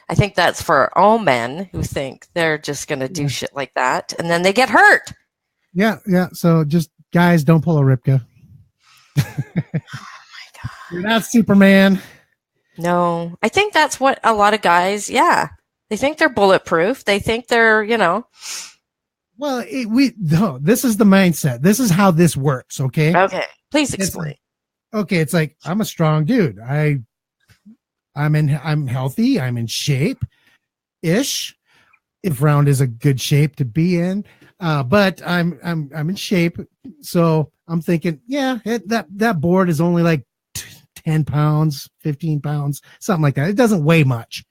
I think that's for all men who think they're just going to do shit like that, and then they get hurt. Yeah. So just guys, don't pull a Ripka. You're not Superman. No, I think that's what a lot of guys, they think they're bulletproof. They think they're, Well, this is the mindset. This is how this works. Okay. Okay. Please explain. It's like I'm a strong dude. I'm healthy. I'm in shape ish. If round is a good shape to be in. But I'm in shape. So I'm thinking, that board is only like 10 pounds, 15 pounds, something like that. It doesn't weigh much.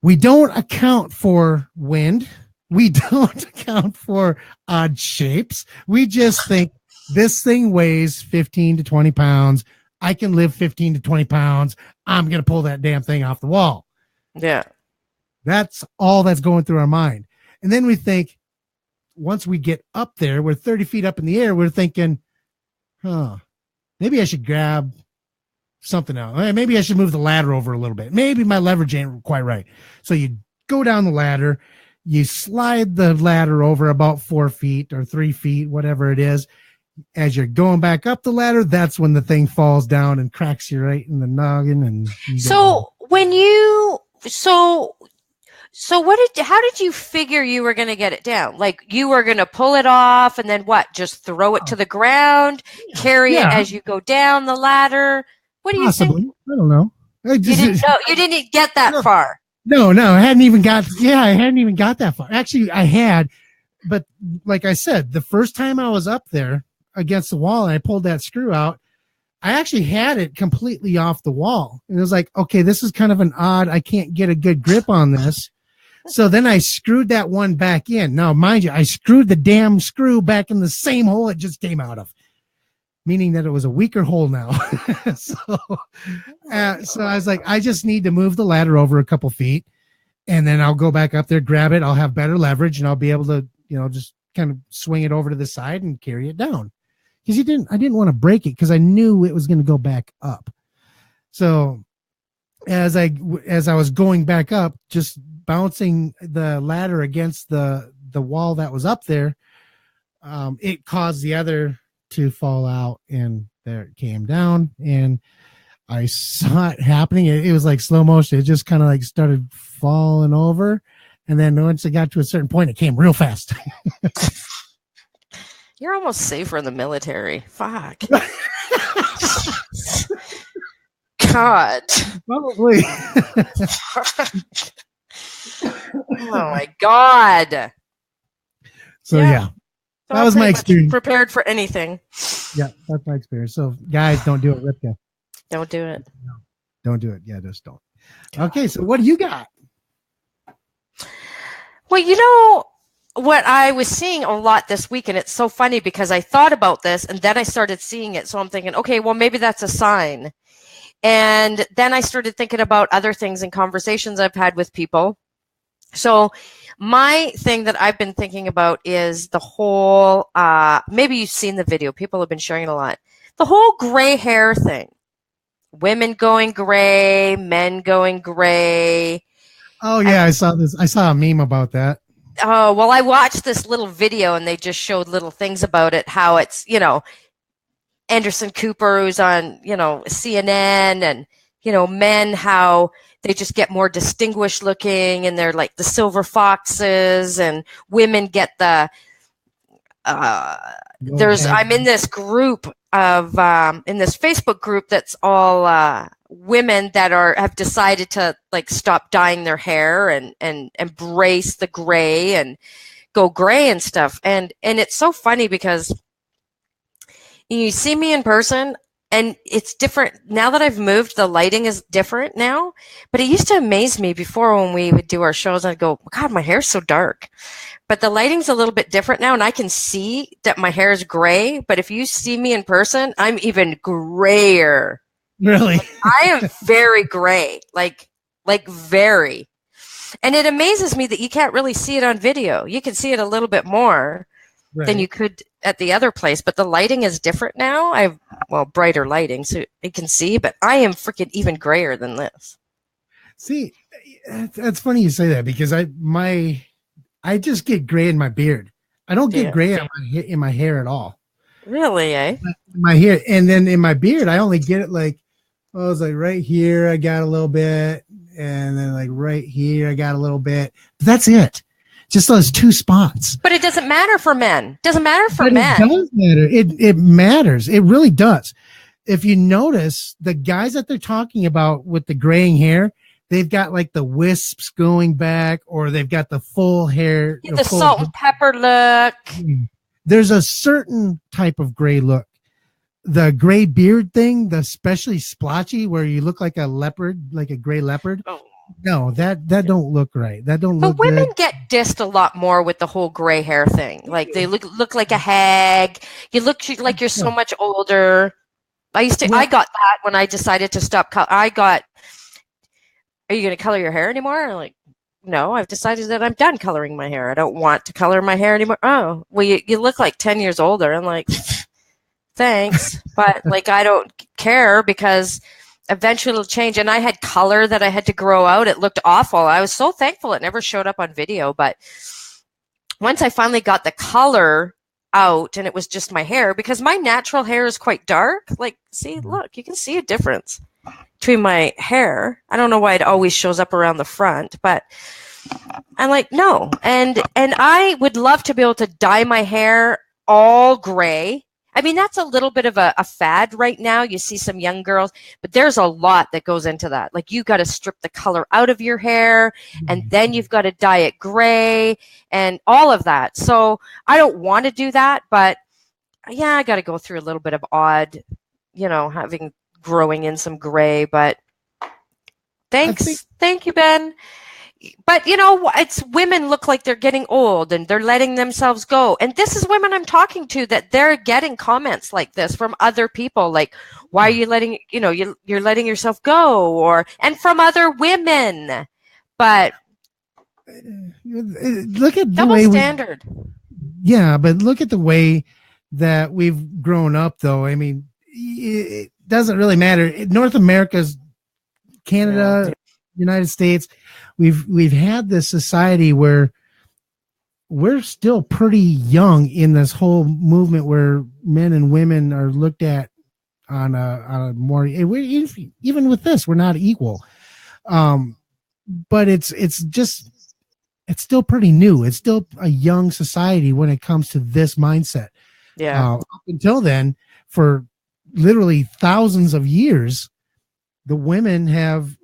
We don't account for wind. We don't account for odd shapes. We just think this thing weighs 15 to 20 pounds. I can lift 15 to 20 pounds. I'm going to pull that damn thing off the wall. Yeah. That's all that's going through our mind. And then we think, once we get up there, we're 30 feet up in the air. We're thinking, maybe I should grab something else. Maybe I should move the ladder over a little bit. Maybe my leverage ain't quite right. So you go down the ladder, you slide the ladder over about 4 feet or 3 feet, whatever it is. As you're going back up the ladder, that's when the thing falls down and cracks you right in the noggin. And how did you figure you were going to get it down? Like you were going to pull it off and then what? Just throw it to the ground, carry it as you go down the ladder. What do you think? I don't know. You didn't get that far. No, I hadn't even got that far. Actually, I had, but like I said, the first time I was up there against the wall and I pulled that screw out, I actually had it completely off the wall. And it was like, okay, this is kind of I can't get a good grip on this. So then I screwed that one back in. Now, mind you, I screwed the damn screw back in the same hole it just came out of, meaning that it was a weaker hole now. So I was like, I just need to move the ladder over a couple feet and then I'll go back up there, grab it. I'll have better leverage and I'll be able to, just kind of swing it over to the side and carry it down. Because I didn't want to break it because I knew it was going to go back up. So as I was going back up, just bouncing the ladder against the wall that was up there, it caused the other to fall out, and there it came down, and I saw it happening. It was like slow motion. It just kind of like started falling over, and then once it got to a certain point, it came real fast. You're almost safer in the military. Fuck. God. Probably. Oh my God. So yeah. That was my experience. Prepared for anything. Yeah, that's my experience. So guys, don't do it, Ripka. Don't do it. No, don't do it. Yeah, just don't. God. Okay, so what do you got? Well, what I was seeing a lot this week, and it's so funny because I thought about this and then I started seeing it. So I'm thinking, okay, well, maybe that's a sign. And then I started thinking about other things and conversations I've had with people. So my thing that I've been thinking about is the whole, maybe you've seen the video. People have been sharing it a lot. The whole gray hair thing. Women going gray, men going gray. Oh, yeah, I saw this. I saw a meme about that. Oh, well, I watched this little video and they just showed little things about it, how it's, Anderson Cooper, who's on, CNN, and, men, how they just get more distinguished looking and they're like the silver foxes, and women get the, I'm in this group of, in this Facebook group that's all women that have decided to like stop dyeing their hair and embrace the gray and go gray and stuff. And it's so funny because you see me in person and it's different now that I've moved. The lighting is different now, but it used to amaze me before when we would do our shows. I'd go, God, my hair's so dark, but the lighting's a little bit different now. And I can see that my hair is gray, but if you see me in person, I'm even grayer. Really? I am very gray, like very. And it amazes me that you can't really see it on video. You can see it a little bit more. than you could at the other place. But the lighting is different now. I have, brighter lighting so you can see, but I am freaking even grayer than this. See, that's funny you say that, because I just get gray in my beard. I don't get gray in my hair at all. Really, eh? My hair, and then in my beard, I only get it like, it's like right here, I got a little bit, and then like right here, I got a little bit. But that's it. Just those two spots. But it doesn't matter for men. Doesn't matter for men. It does matter. It matters. It really does. If you notice, the guys that they're talking about with the graying hair, they've got like the wisps going back, or they've got the full hair. The salt and pepper look. There's a certain type of gray look. The gray beard thing, the especially splotchy, where you look like a leopard, like a gray leopard. Oh. No, that don't look right. That don't look good. But women get dissed a lot more with the whole gray hair thing. Like they look like a hag. You look like you're so much older. I got that when I decided to stop. Are you going to color your hair anymore? I'm like, no, I've decided that I'm done coloring my hair. I don't want to color my hair anymore. Oh, well, you look like 10 years older. I'm like, thanks. But like, I don't care, because eventually it'll change. And I had color that I had to grow out. It looked awful. I was so thankful it never showed up on video. But once I finally got the color out and it was just my hair, because my natural hair is quite dark. Like, see, look, you can see a difference between my hair. I don't know why it always shows up around the front, but I'm like, no. And I would love to be able to dye my hair all gray. I mean, that's a little bit of a fad right now. You see some young girls, but there's a lot that goes into that. Like, you got to strip the color out of your hair, and then you've got to dye it gray and all of that. So I don't want to do that, but yeah, I got to go through a little bit of odd, growing in some gray, but thanks. Thank you, Ben. But it's women look like they're getting old and they're letting themselves go. And this is women I'm talking to, that they're getting comments like this from other people. Like, why are you letting, you're letting yourself go, and from other women. But look at double standard. But look at the way that we've grown up, though. I mean, it doesn't really matter. North America's Canada, United States. We've had this society where we're still pretty young in this whole movement, where men and women are looked at on a more, even with this, we're not equal. But it's still pretty new. It's still a young society when it comes to this mindset. Yeah. Up until then, for literally thousands of years, the women have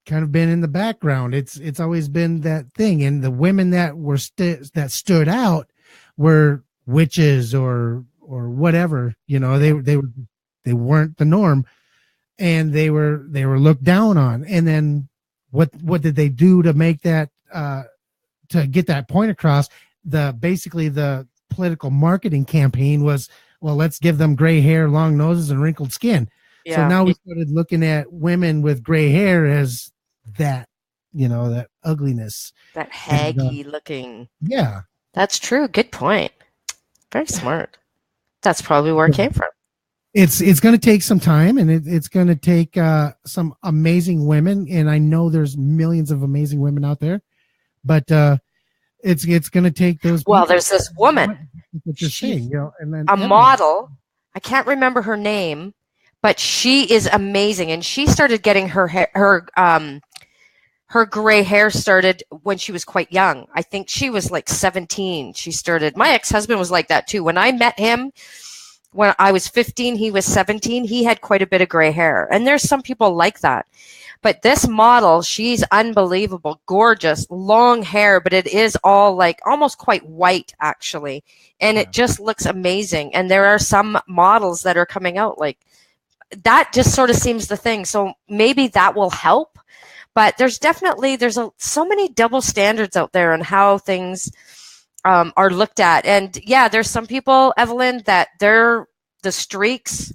kind of been in the background. It's always been that thing, and the women that were that stood out were witches or whatever. They weren't the norm, and they were looked down on. And then what did they do to make that to get that point across? Basically the political marketing campaign was, well, let's give them gray hair, long noses, and wrinkled skin. Yeah. So now we started looking at women with gray hair as that, that ugliness, that haggy looking. Yeah, that's true. Good point. Very smart. That's probably where it came from. It's going to take some time, and it's going to take some amazing women. And I know there's millions of amazing women out there, but it's going to take those. Well, there's this woman, a model. I can't remember her name, but she is amazing, and she started getting her gray hair started when she was quite young. I think she was like 17. She started. My ex-husband was like that too. When I met him, when I was 15, he was 17. He had quite a bit of gray hair, and there's some people like that. But this model, she's unbelievable, gorgeous, long hair, but it is all like almost quite white actually, and it just looks amazing. And there are some models that are coming out like that. Just sort of seems the thing. So maybe that will help. But there's so many double standards out there on how things are looked at. And yeah, there's some people, Evelyn, that the streaks,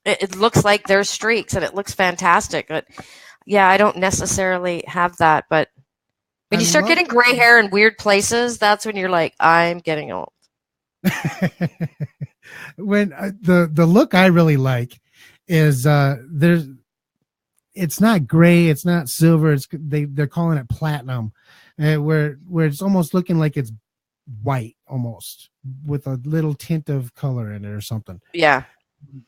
it looks like there's streaks and it looks fantastic. But yeah, I don't necessarily have that. But when you start getting gray hair in weird places, that's when you're like, I'm getting old. When the look I really like is there's it's not gray, it's not silver, they're calling it platinum, where it's almost looking like it's white almost with a little tint of color in it or something. Yeah.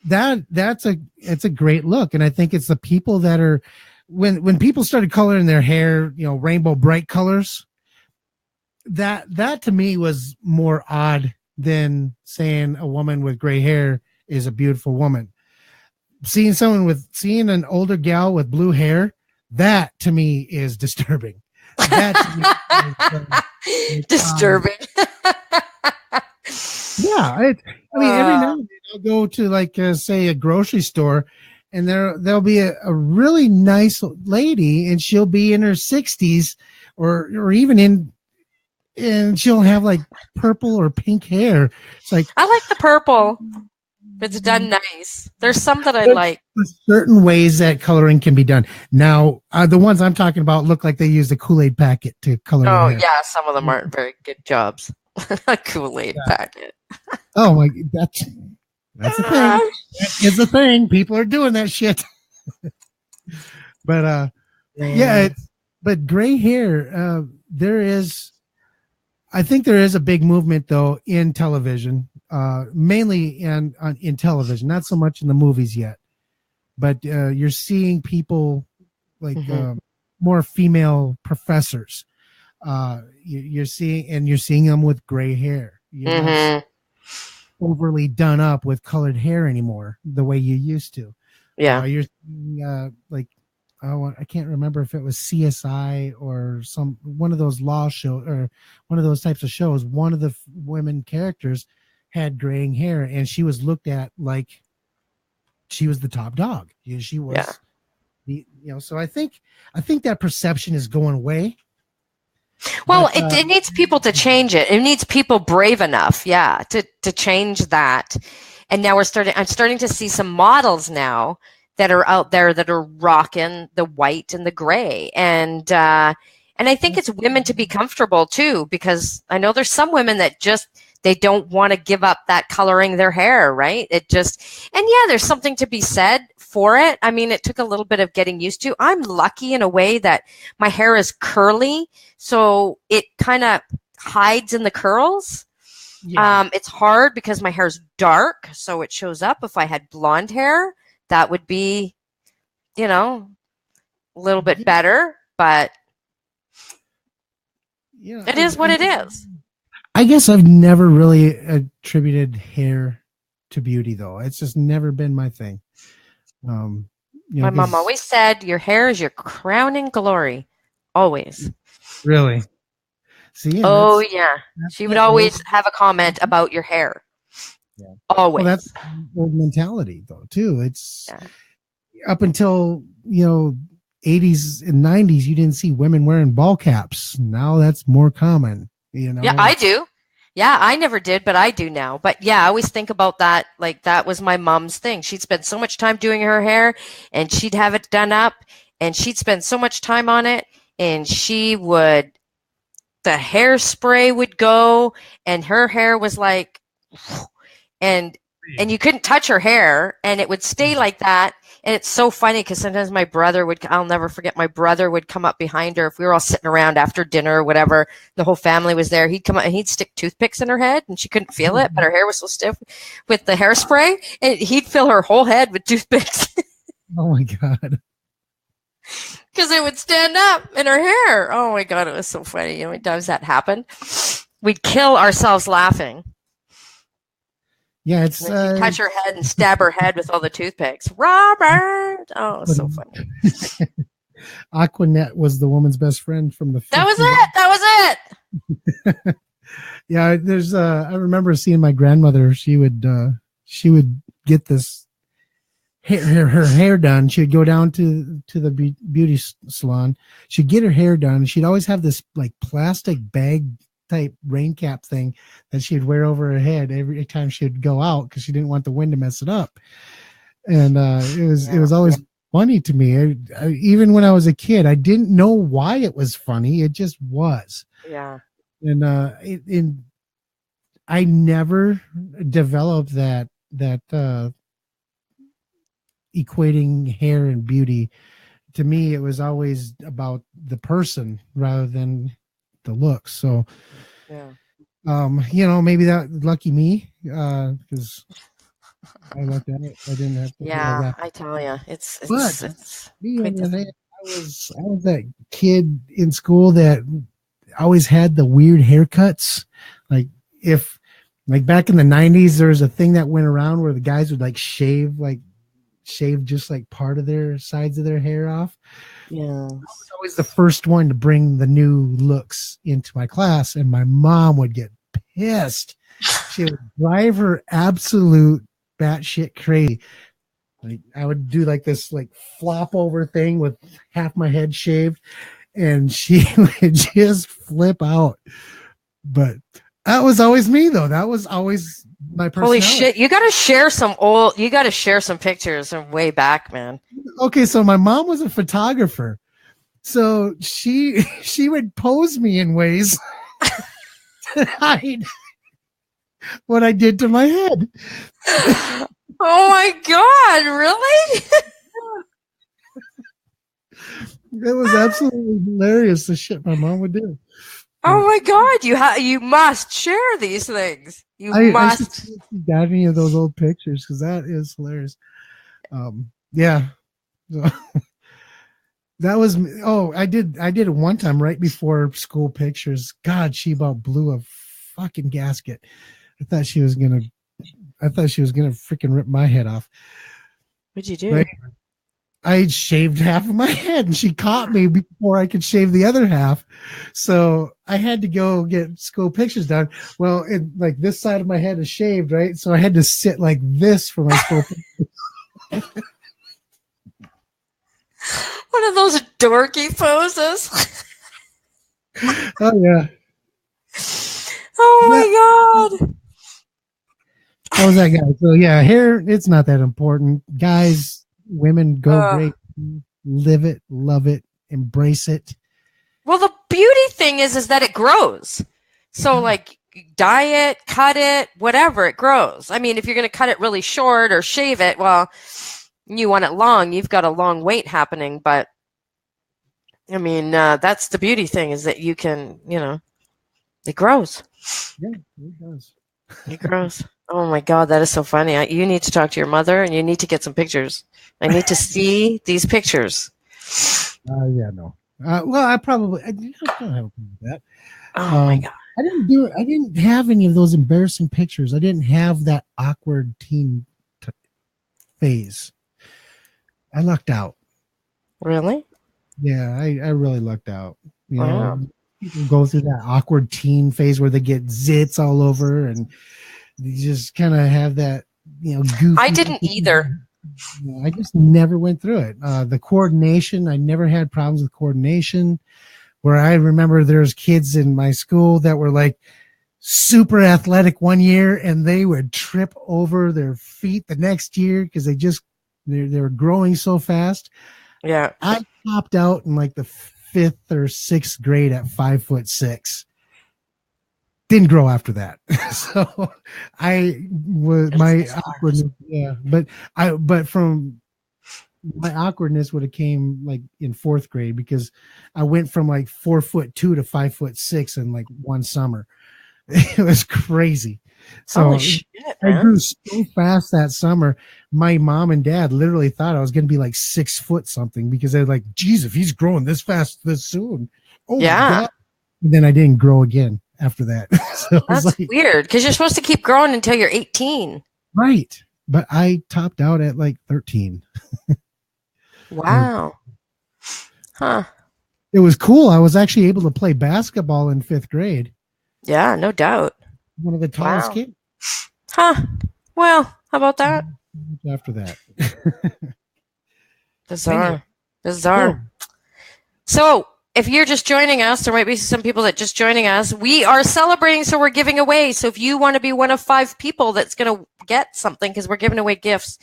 It's a great look, and I think it's the people that are when people started coloring their hair, rainbow bright colors. That to me was more odd than saying a woman with gray hair is a beautiful woman. Seeing an older gal with blue hair, that to me is disturbing. That to me is, disturbing. Yeah, I mean, every now and then I'll go to say a grocery store, and there'll be a really nice lady, and she'll be in her 60s, or even and she'll have like purple or pink hair. It's like, I like the purple. It's done nice. There's some that I like. Certain ways that coloring can be done. Now, the ones I'm talking about look like they used a Kool-Aid packet to color. Oh yeah, some of them aren't very good jobs. A Kool-Aid packet. Oh my, that's the thing. That is the thing. People are doing that shit. But but gray hair. I think there is a big movement though in television, mainly in television, not so much in the movies yet. But you're seeing people like more female professors. You're seeing them with gray hair. You're not overly done up with colored hair anymore the way you used to. Yeah. You're seeing, I can't remember if it was CSI or one of those law shows or one of those types of shows. One of the women characters had graying hair, and she was looked at like she was the top dog. She was, so I think that perception is going away. Well, it needs people to change it. It needs people brave enough, to change that. And now I'm starting to see some models now that are out there that are rocking the white and the gray. And I think it's women to be comfortable too, because I know there's some women that they don't want to give up that coloring their hair, right? There's something to be said for it. I mean, it took a little bit of getting used to. I'm lucky in a way that my hair is curly, so it kind of hides in the curls. Yeah. It's hard because my hair is dark, so it shows up. If I had blonde hair, that would be, a little bit better, but it is what it is. I guess I've never really attributed hair to beauty, though. It's just never been my thing. My mom always said, your hair is your crowning glory. Always. Really? See? Oh, yeah. She would always have a comment about your hair. Yeah. Always. Well, that's old mentality, though, too. It's up until, 80s and 90s, you didn't see women wearing ball caps. Now that's more common, Yeah, I do. Yeah, I never did, but I do now. But yeah, I always think about that. Like, that was my mom's thing. She'd spend so much time doing her hair, and she'd have it done up, and she'd spend so much time on it, and the hairspray would go, and her hair was like, and you couldn't touch her hair, and it would stay like that. And it's so funny because sometimes I'll never forget, my brother would come up behind her. If we were all sitting around after dinner or whatever, the whole family was there. He'd come up and he'd stick toothpicks in her head, and she couldn't feel it, but her hair was so stiff with the hairspray, and he'd fill her whole head with toothpicks. Oh my God. Because it would stand up in her hair. Oh my God, it was so funny. How many times that happened? We'd kill ourselves laughing. Yeah, it's touch her head and stab her head with all the toothpicks. Robert! Oh, so funny. Aquanet was the woman's best friend from the 50s. That was it. Yeah, there's I remember seeing my grandmother. She would get this her hair done. She would go down to the beauty salon. She'd get her hair done. She'd always have this like plastic bag type rain cap thing that she'd wear over her head every time she'd go out because she didn't want the wind to mess it up. And it was always funny to me. Even when I was a kid, I didn't know why it was funny. It just was. Yeah. And I never developed that equating hair and beauty. To me, it was always about the person rather than the looks. So, Yeah. maybe that lucky me, because I lucked out. I didn't have to get all Yeah, wrapped. I tell you, But it's me quite on the other different. hand, I was that kid in school that always had the weird haircuts. Like if like back in the 90s, there was a thing that went around where the guys would shave just like part of their sides of their hair off. Yeah. I was always the first one to bring the new looks into my class, and my mom would get pissed. She would drive her absolute batshit crazy. Like I would do like this like flop over thing with half my head shaved, and she would just flip out. But that was always me, though. That was always my Holy personality. shit! You got to share some pictures from way back, man. Okay, so my mom was a photographer, so she would pose me in ways to hide what I did to my head. Oh my god! Really? It was absolutely hilarious the shit my mom would do. Oh my god! You must share these things. You I should must. see if you got any of those old pictures because that is hilarious. Yeah. So, that was I did it one time right before school pictures. God, she about blew a fucking gasket. I thought she was gonna freaking rip my head off. What'd you do? Right? I shaved half of my head and she caught me before I could shave the other half. So I had to go get school pictures done. Well, like this side of my head is shaved, right? So I had to sit like this for my school pictures. One of those dorky poses. Oh yeah. Oh my god. How was that, guy? So yeah, hair, it's not that important. Guys, women, go great. Live it, love it, embrace it. Well, the beauty thing is that it grows. So like dye it, cut it, whatever, it grows. I mean, if you're going to cut it really short or shave it, well, you want it long, you've got a long wait happening. But I mean, that's the beauty thing is that you can, it grows. Yeah, it does. It grows. Oh my God, that is so funny. You need to talk to your mother and you need to get some pictures. I need to see these pictures. Yeah, no. Well, I don't have a problem with that. Oh my God. I didn't have any of those embarrassing pictures. I didn't have that awkward teen phase. I lucked out. Really? Yeah, I really lucked out. You know, people go through that awkward teen phase where they get zits all over and you just kind of have that, goofy. I didn't either. I just never went through it. The coordination, I never had problems with coordination. Where I remember there's kids in my school that were like super athletic one year and they would trip over their feet the next year because they were growing so fast. Yeah. I popped out in like the 5th or 6th grade at 5'6". Didn't grow after that. So I was my awkwardness. Yeah. But from my awkwardness would have came like in 4th grade because I went from like 4'2" to 5'6" in like one summer. It was crazy. So holy shit, man. I grew so fast that summer. My mom and dad literally thought I was going to be like 6 foot something because they're like, geez, if he's growing this fast this soon. Oh yeah. My God. And then I didn't grow again after that. So that's weird because you're supposed to keep growing until you're 18. Right. But I topped out at like 13. Wow. Huh. It was cool. I was actually able to play basketball in 5th grade. Yeah, no doubt. One of the tallest kids. Huh. Well, how about that? After that. Bizarre. Cool. So, if you're just joining us, there might be some people that just joining us. We are celebrating, so we're giving away. So if you want to be one of 5 people that's going to get something, because we're giving away gifts.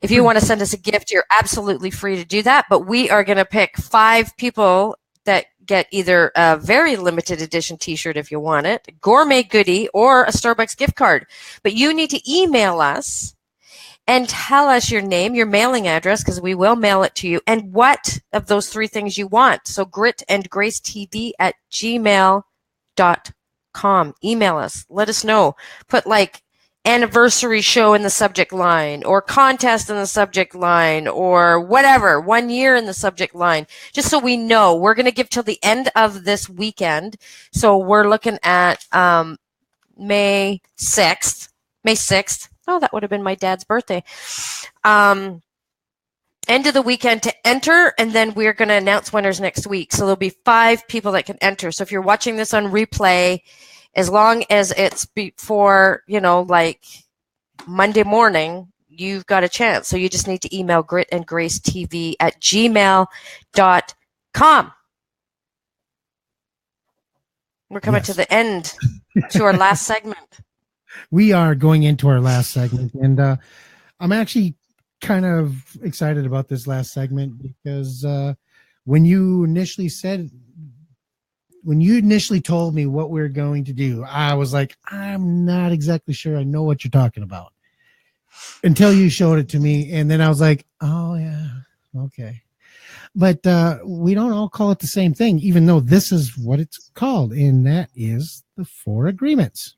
If you want to send us a gift, you're absolutely free to do that. But we are going to pick 5 people that get either a very limited edition t-shirt if you want it, gourmet goodie, or a Starbucks gift card. But you need to email us and tell us your name, your mailing address, because we will mail it to you, and what of those 3 things you want. So gritandgracetv@gmail.com. Email us. Let us know. Put like anniversary show in the subject line, or contest in the subject line, or whatever, 1 year in the subject line, just so we know. We're going to give till the end of this weekend. So we're looking at May 6th. Oh, that would have been my dad's birthday. End of the weekend to enter, and then we're going to announce winners next week. So there'll be 5 people that can enter. So if you're watching this on replay, as long as it's before, like Monday morning, you've got a chance. So you just need to email gritandgracetv@gmail.com. We're coming to the end, to our last segment. We are going into our last segment, and I'm actually kind of excited about this last segment because when you initially told me what we were going to do, I was like, I'm not exactly sure I know what you're talking about until you showed it to me. And then I was like, oh yeah, okay. But we don't all call it the same thing, even though this is what it's called. And that is the 4 agreements.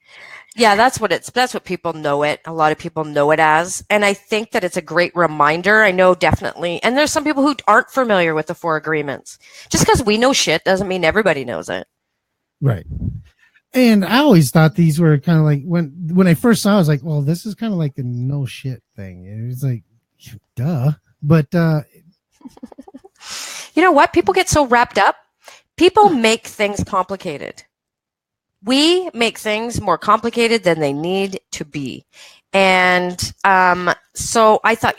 Yeah, that's what people know it. A lot of people know it as. And I think that it's a great reminder. I know definitely. And there's some people who aren't familiar with the 4 agreements. Just because we know shit doesn't mean everybody knows it. Right. And I always thought these were kind of like, when I first saw it, I was like, well, this is kind of like the no shit thing. It was like, duh. But you know what? People get so wrapped up. People make things complicated. We make things more complicated than they need to be. And so I thought,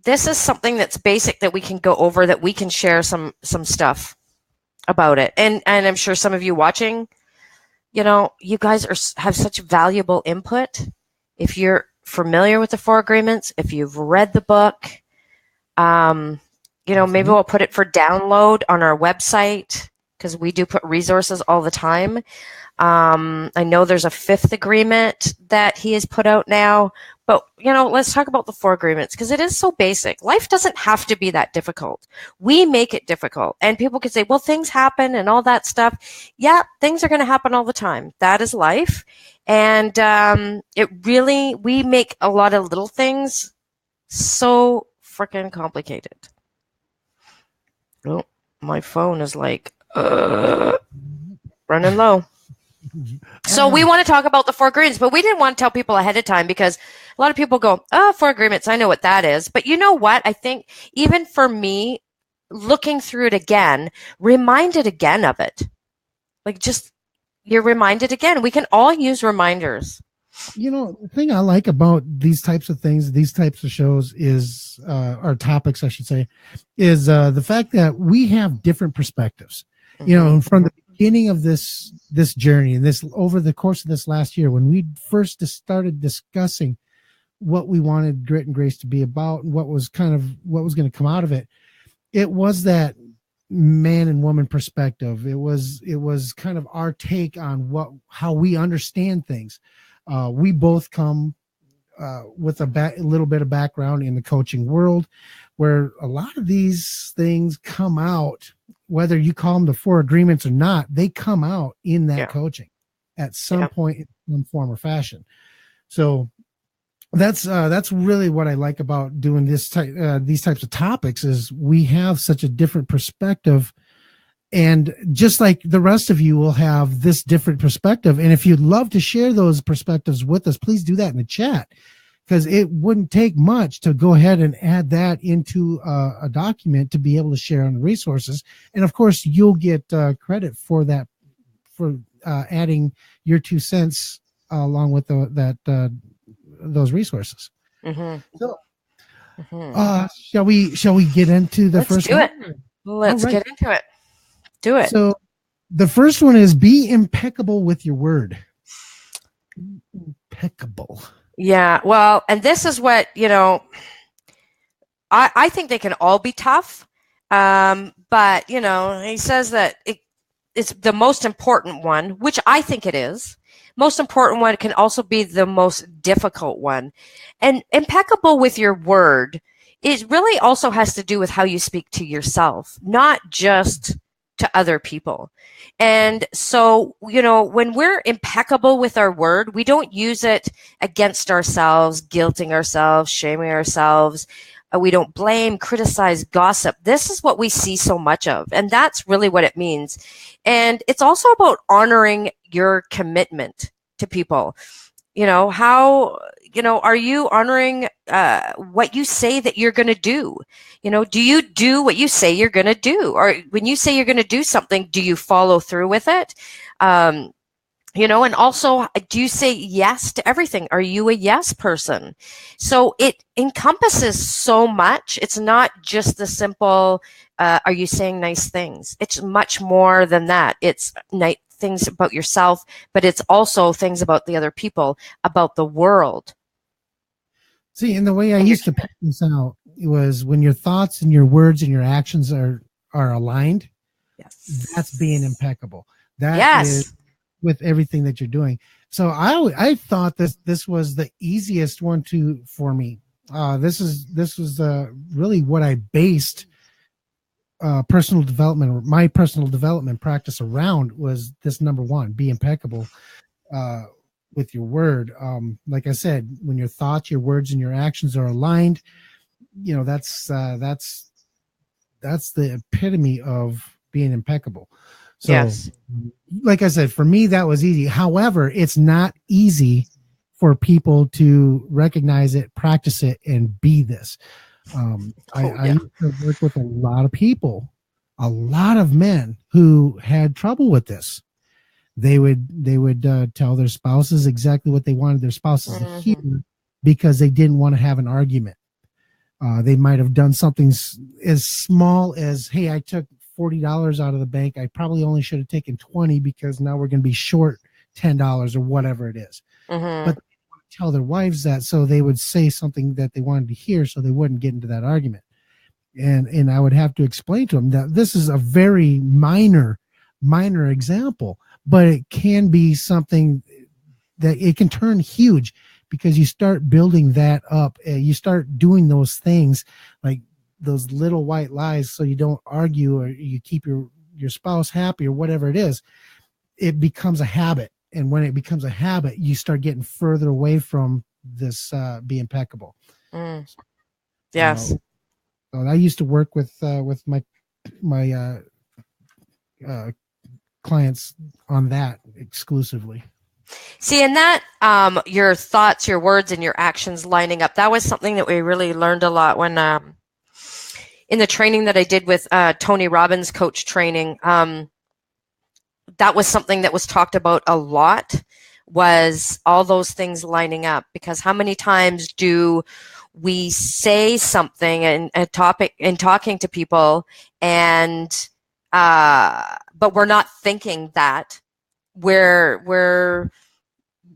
this is something that's basic that we can go over, that we can share some stuff about it. And I'm sure some of you watching, you guys have such valuable input. If you're familiar with the 4 agreements, if you've read the book, maybe we'll put it for download on our website, because we do put resources all the time. I know there's a 5th agreement that he has put out now, but let's talk about the 4 agreements, because it is so basic. Life doesn't have to be that difficult. We make it difficult, and people can say, well, things happen and all that stuff. Yeah, things are going to happen all the time. That is life. And we make a lot of little things so freaking complicated. Oh, my phone is like, running low. So we want to talk about the 4 agreements, but we didn't want to tell people ahead of time, because a lot of people go, 4 agreements, I know what that is. But you know what? I think even for me, looking through it again, reminded again of it. Like, just, you're reminded again. We can all use reminders. The thing I like about these types of things, these types of shows is, or topics, I should say, is the fact that we have different perspectives. Mm-hmm. From the beginning of this journey, and this over the course of this last year, when we first started discussing what we wanted Grit and Grace to be about, and what was going to come out of it, it was that man and woman perspective. It was kind of our take on how we understand things. We both come with a little bit of background in the coaching world, where a lot of these things come out, whether you call them the 4 agreements or not, they come out in that coaching at some point in some form or fashion. So that's really what I like about doing these types of topics, is we have such a different perspective. And just like the rest of you will have this different perspective. And if you'd love to share those perspectives with us, please do that in the chat, because it wouldn't take much to go ahead and add that into a document to be able to share on the resources. And of course, you'll get credit for that, for adding your 2 cents along with those resources. Mm-hmm. So, shall we get into the first one? Let's get into it. Do it. So the first one is be impeccable with your word. Impeccable. Yeah. Well, and this is what, I think they can all be tough, But, he says that it's the most important one, which I think it is. Most important one can also be the most difficult one. And impeccable with your word, it really also has to do with how you speak to yourself, not just to other people. And so, when we're impeccable with our word, we don't use it against ourselves, guilting ourselves, shaming ourselves. We don't blame, criticize, gossip. This is what we see so much of. And that's really what it means. And it's also about honoring your commitment to people. How, are you honoring what you say that you're going to do? Do you do what you say you're going to do? Or when you say you're going to do something, do you follow through with it? And also, do you say yes to everything? Are you a yes person? So it encompasses so much. It's not just the simple, are you saying nice things? It's much more than that. It's things about yourself, but it's also things about the other people, about the world. See, and the way I used to pick this out was when your thoughts and your words and your actions are aligned. Yes. That's being impeccable. That is with everything that you're doing. So I thought this was the easiest one for me. This was really what I based personal development, or my personal development practice around, was this number one: be impeccable with your word. Like I said, when your thoughts, your words, and your actions are aligned, that's the epitome of being impeccable. So, yes. Like I said, for me, that was easy. However, it's not easy for people to recognize it, practice it, and be this. I used to work with a lot of people, a lot of men who had trouble with this. They would tell their spouses exactly what they wanted their spouses to hear, because they didn't want to have an argument. They might have done something as small as, hey, I took $40 out of the bank. I probably only should have taken 20 because now we're going to be short $10 or whatever it is. But they want to tell their wives that, so they would say something that they wanted to hear so they wouldn't get into that argument. And I would have to explain to them that this is a very minor example, but it can be something that it can turn huge, because you start building that up. You start doing those things, like those little white lies, so you don't argue, or you keep your spouse happy, or whatever it is. It becomes a habit. And when it becomes a habit, you start getting further away from this be impeccable. Yes. So I used to work with my clients on that exclusively. See, and that your thoughts, your words, and your actions lining up, that was something that we really learned a lot when in the training that I did with Tony Robbins coach training. That was something that was talked about a lot, was all those things lining up. Because how many times do we say something in a topic in talking to people, and but we're not thinking that, we're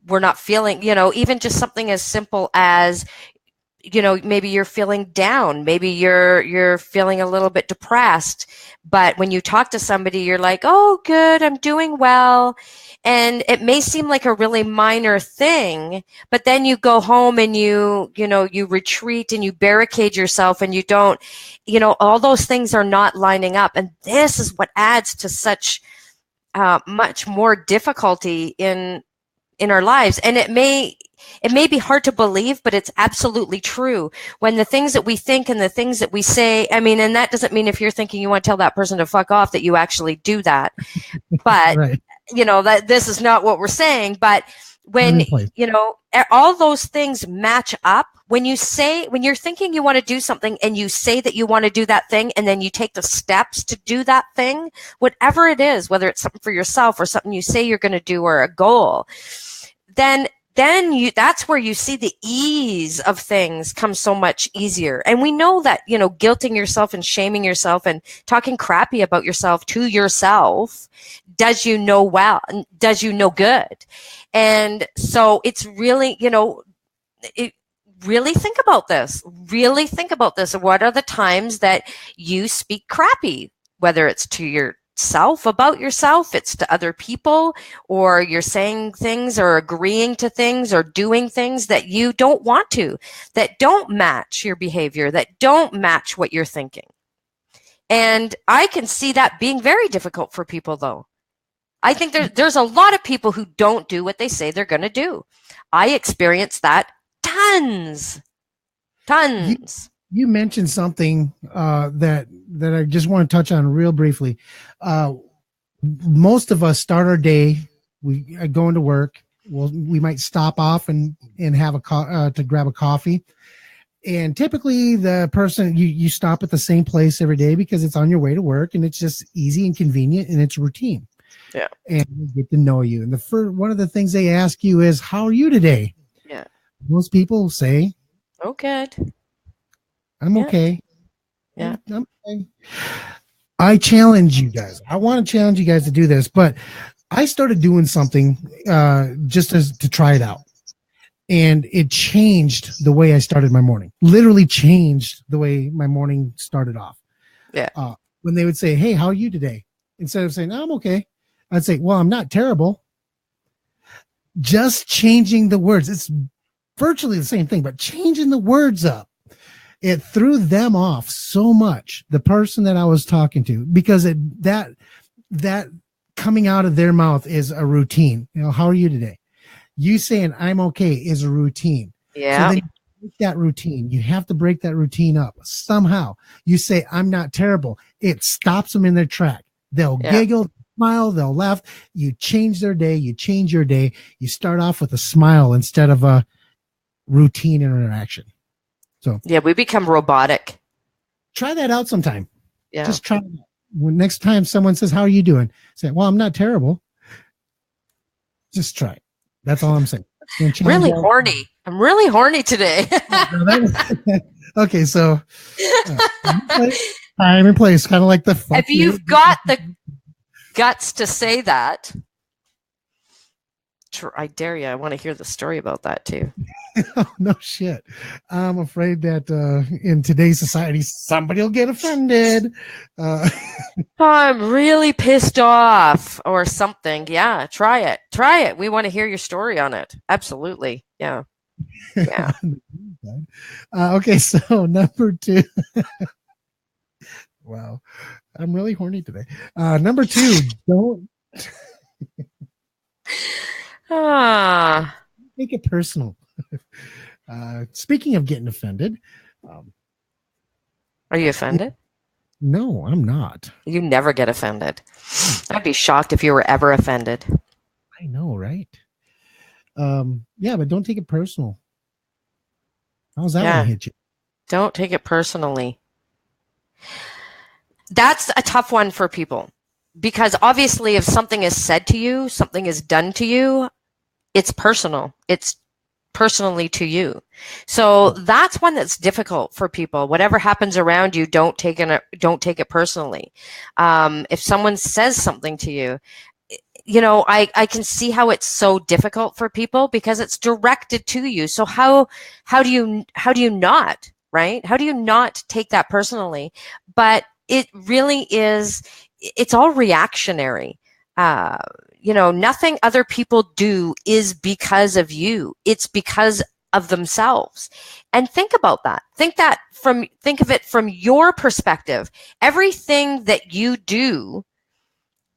not feeling, even just something as simple as, maybe you're feeling down, maybe you're feeling a little bit depressed, but when you talk to somebody, you're like, oh, good, I'm doing well. And it may seem like a really minor thing, but then you go home and you retreat and you barricade yourself, and you don't, all those things are not lining up. And this is what adds to such much more difficulty in our lives. And it may be hard to believe, but it's absolutely true. When the things that we think and the things that we say, and that doesn't mean if you're thinking you want to tell that person to fuck off that you actually do that. But, right. That this is not what we're saying. But when, all those things match up, when you're thinking you want to do something and you say that you want to do that thing, and then you take the steps to do that thing, whatever it is, whether it's something for yourself or something you say you're going to do, or a goal, then that's where you see the ease of things come so much easier. And we know that, guilting yourself and shaming yourself and talking crappy about yourself to yourself does you no good. And so it's really, really think about this. Really think about this. What are the times that you speak crappy, whether it's to yourself, about yourself, it's to other people, or you're saying things or agreeing to things or doing things that you don't want to, that don't match your behavior, that don't match what you're thinking. And I can see that being very difficult for people, though. I think there's a lot of people who don't do what they say they're going to do. I experience that tons. You mentioned something that I just want to touch on real briefly. Most of us start our day, we are going to work. We might stop off and have to grab a coffee. And typically the person, you stop at the same place every day because it's on your way to work and it's just easy and convenient and it's routine. Yeah. And they get to know you. And one of the things they ask you is, how are you today? Yeah. Most people say, oh, good. I'm okay. Yeah. I'm okay. I challenge you guys. I want to challenge you guys to do this, but I started doing something just to try it out. And it changed the way I started my morning. Literally changed the way my morning started off. Yeah. When they would say, hey, how are you today? Instead of saying, no, I'm okay, I'd say, well, I'm not terrible. Just changing the words. It's virtually the same thing, but changing the words up. It threw them off so much, the person that I was talking to, because that coming out of their mouth is a routine. You know, how are you today? You saying I'm okay is a routine. Yeah. So then you break that routine. You have to break that routine up somehow. You say I'm not terrible. It stops them in their track. They'll giggle, smile, they'll laugh. You change their day. You change your day. You start off with a smile instead of a routine interaction. So yeah, we become robotic. Try that out sometime. Yeah. Just try it out. When next time someone says, how are you doing? Say, well, I'm not terrible. Just try it. That's all I'm saying. Really horny. I'm really horny today. Okay, so time and place, kind of like the. If you've got the guts to say that, I dare you. I want to hear the story about that too. Oh, no shit. I'm afraid that in today's society, somebody will get offended. I'm really pissed off or something. Yeah, try it. Try it. We want to hear your story on it. Absolutely. Yeah. Yeah. Okay, so number 2. Wow. I'm really horny today. Number 2, don't make it personal. Speaking of getting offended. Are you offended? No, I'm not. You never get offended. I'd be shocked if you were ever offended. I know, right? Yeah, but don't take it personal. How's that one hit you? Don't take it personally. That's a tough one for people because obviously if something is said to you, something is done to you, it's personal. It's personally to you. So that's one that's difficult for people. Whatever happens around you, don't take it personally. If someone says something to you, you know, I can see how it's so difficult for people because it's directed to you. So how do you not, right? How do you not take that personally? But it really is, it's all reactionary. You know, nothing other people do is because of you. It's because of themselves. And think about that. Think of it from your perspective. Everything that you do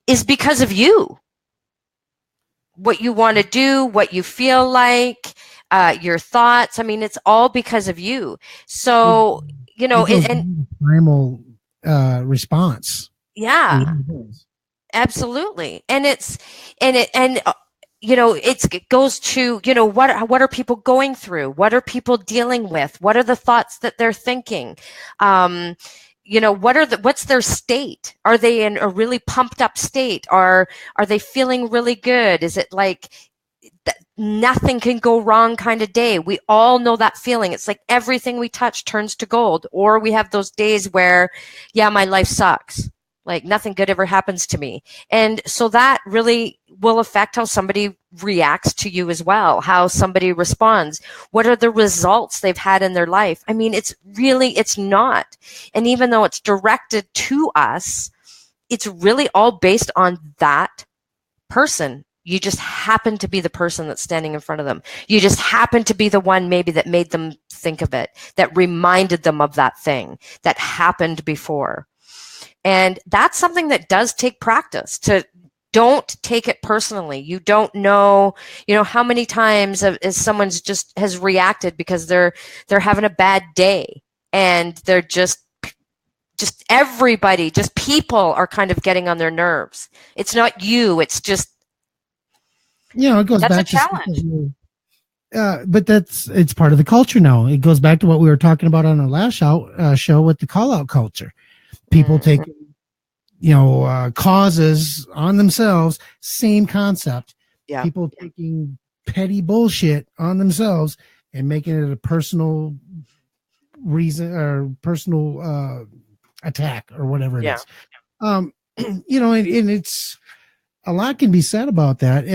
is because of you. What you want to do, what you feel like, your thoughts. I mean, it's all because of you. So, you know, and primal response. Yeah. Absolutely. And you know, it goes to, you know, what are people going through? What are people dealing with? What are the thoughts that they're thinking? You know, what's their state? Are they in a really pumped up state? Are they feeling really good? Is it like nothing can go wrong kind of day? We all know that feeling. It's like everything we touch turns to gold. Or we have those days where, yeah, my life sucks. Like nothing good ever happens to me. And so that really, will affect how somebody reacts to you as well, how somebody responds. What are the results they've had in their life? I mean, it's not. And even though it's directed to us, it's really all based on that person. You just happen to be the person that's standing in front of them. You just happen to be the one maybe that made them think of it, that reminded them of that thing that happened before. And that's something that does take practice. To don't take it personally. You don't know, how many times as someone's just has reacted because they're having a bad day, and they're just everybody, just people are kind of getting on their nerves. It's not you. It's just, it goes that's back a challenge. But it's part of the culture now. It goes back to what we were talking about on our last show with the call out culture. People taking, causes on themselves, same concept. Yeah. People taking petty bullshit on themselves and making it a personal reason or personal attack or whatever it is. And it's, a lot can be said about that.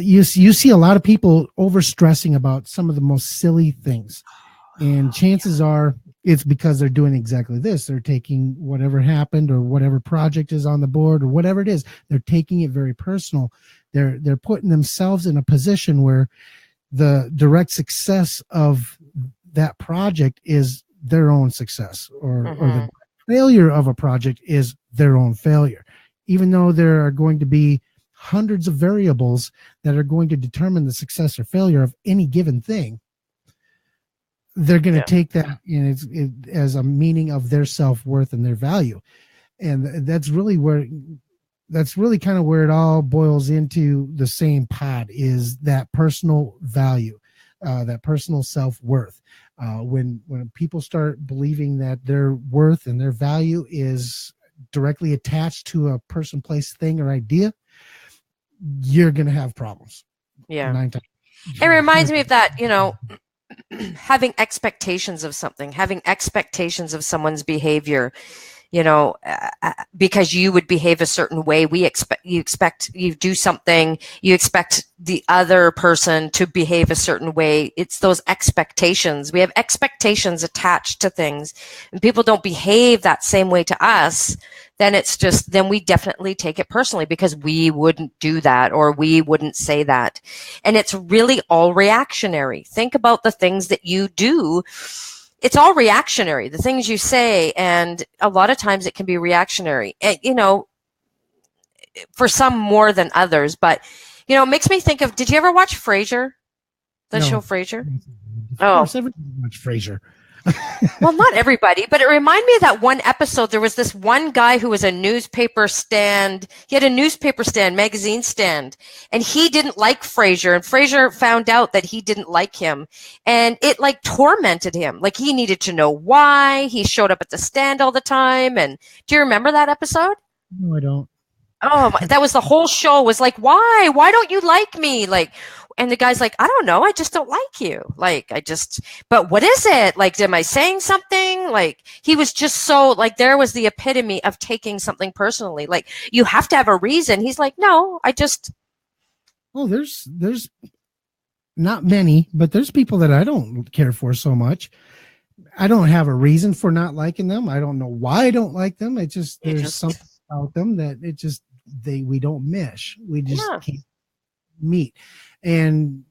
You see a lot of people over stressing about some of the most silly things. And chances are it's because they're doing exactly this. They're taking whatever happened or whatever project is on the board or whatever it is. They're taking it very personal. They're putting themselves in a position where the direct success of that project is their own success, or the failure of a project is their own failure. Even though there are going to be hundreds of variables that are going to determine the success or failure of any given thing, they're going to take that as a meaning of their self-worth and their value. And that's really kind of where it all boils into the same pot, is that personal value, that personal self-worth. When people start believing that their worth and their value is directly attached to a person, place, thing, or idea, you're going to have problems. Yeah. It reminds me of that, having expectations of something, having expectations of someone's behavior, because you would behave a certain way. You do something, you expect the other person to behave a certain way. It's those expectations. We have expectations attached to things, and people don't behave that same way to us. Then we definitely take it personally because we wouldn't do that, or we wouldn't say that. And it's really all reactionary. Think about the things that you do. It's all reactionary, the things you say, and a lot of times it can be reactionary, for some more than others. But, it makes me think of, did you ever watch Frasier? The show Frasier? Of course, everybody watched Frasier. Well, not everybody, but it reminded me of that one episode. There was this one guy who was a newspaper stand. He had a newspaper stand, magazine stand, and he didn't like Frasier, and Frasier found out that he didn't like him, and it tormented him. He needed to know why. He showed up at the stand all the time. And do you remember that episode? No, I don't. Oh, that was the whole show, was why? Why don't you like me? And the guy's like, I don't know. I just don't like you. But what is it? Am I saying something? He was just so, there was the epitome of taking something personally. You have to have a reason. He's like, no, I just. Oh, there's not many, but there's people that I don't care for so much. I don't have a reason for not liking them. I don't know why I don't like them. There's something about them that we don't mesh. We just can't meet. And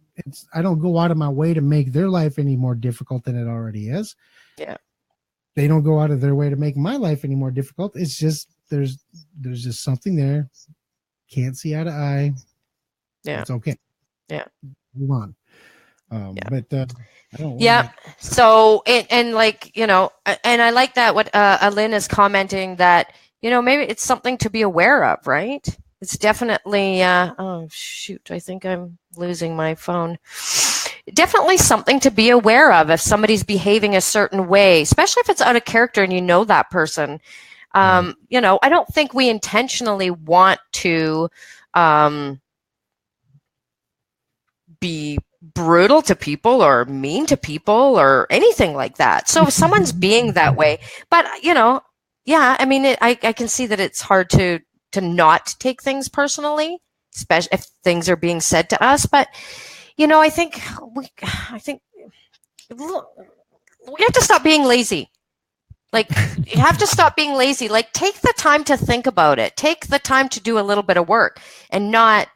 I don't go out of my way to make their life any more difficult than it already is. Yeah. They don't go out of their way to make my life any more difficult. It's just, there's just something there. Can't see eye to eye. Yeah. It's okay. Yeah. Move on. But I don't. Yeah. So, and and I like that what Alyn is commenting, that, maybe it's something to be aware of, right? It's definitely, oh shoot, I think I'm losing my phone. Definitely something to be aware of if somebody's behaving a certain way, especially if it's out of character and you know that person. I don't think we intentionally want to be brutal to people or mean to people or anything like that. So if someone's being that way, but I mean, I can see that it's hard to not take things personally, especially if things are being said to us. But I think we have to stop being lazy. Like, you have to stop being lazy. Like, take the time to think about it. Take the time to do a little bit of work, and not,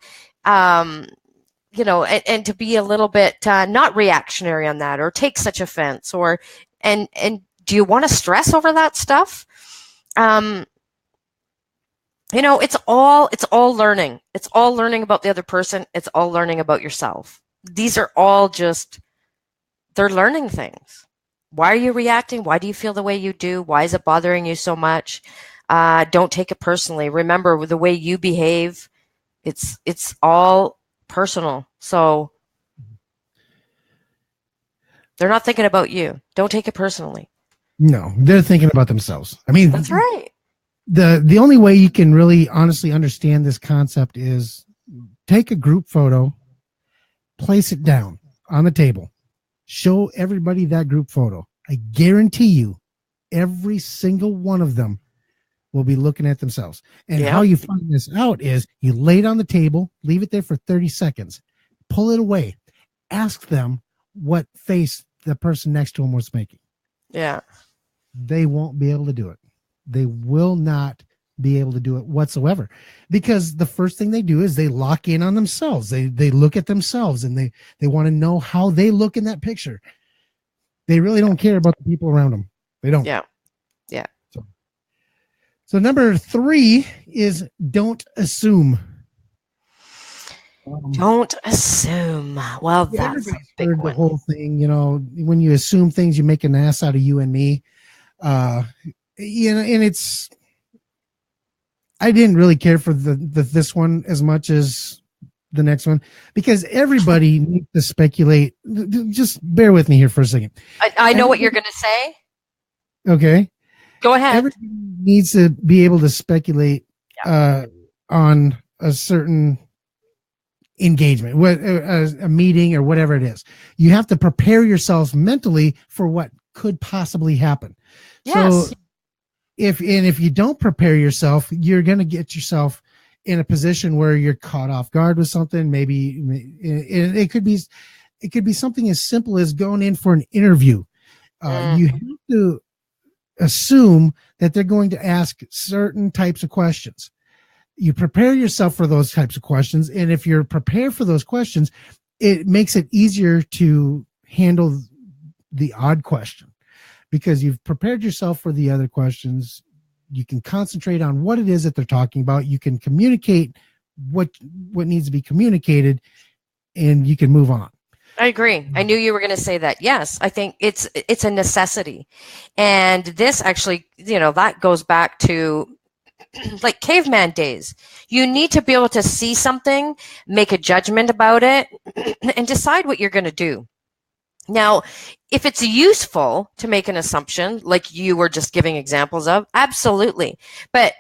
and to be a little bit not reactionary on that, or take such offense, and do you want to stress over that stuff? It's all learning. It's all learning about the other person. It's all learning about yourself. These are all they're learning things. Why are you reacting? Why do you feel the way you do? Why is it bothering you so much? Don't take it personally. Remember, the way you behave, it's all personal. So they're not thinking about you. Don't take it personally. No, they're thinking about themselves. I mean, that's right. The only way you can really honestly understand this concept is take a group photo, place it down on the table, show everybody that group photo. I guarantee you every single one of them will be looking at themselves. And how you find this out is you lay it on the table, leave it there for 30 seconds, pull it away, ask them what face the person next to them was making. Yeah. They won't be able to do it. They will not be able to do it whatsoever, because the first thing they do is they lock in on themselves. They look at themselves, and they want to know how they look in that picture. They really don't care about the people around them. They don't. Yeah. So number 3 is don't assume. Don't assume. Well, that's a big one. The whole thing, when you assume things, you make an ass out of you and me. And it's, I didn't really care for this one as much as the next one, because everybody needs to speculate. Just bear with me here for a second. I know what you're going to say. Okay. Go ahead. Everybody needs to be able to speculate on a certain engagement, a meeting or whatever it is. You have to prepare yourself mentally for what could possibly happen. Yes. So if you don't prepare yourself, you're going to get yourself in a position where you're caught off guard with something. Maybe it could be something as simple as going in for an interview. You have to assume that they're going to ask certain types of questions. You prepare yourself for those types of questions, and if you're prepared for those questions, it makes it easier to handle the odd question, because you've prepared yourself for the other questions. You can concentrate on what it is that they're talking about. You can communicate what needs to be communicated, and you can move on. I agree. I knew you were going to say that. Yes, I think it's a necessity. And this actually, that goes back to like caveman days. You need to be able to see something, make a judgment about it, and decide what you're going to do. Now, if it's useful to make an assumption, like you were just giving examples of, absolutely. But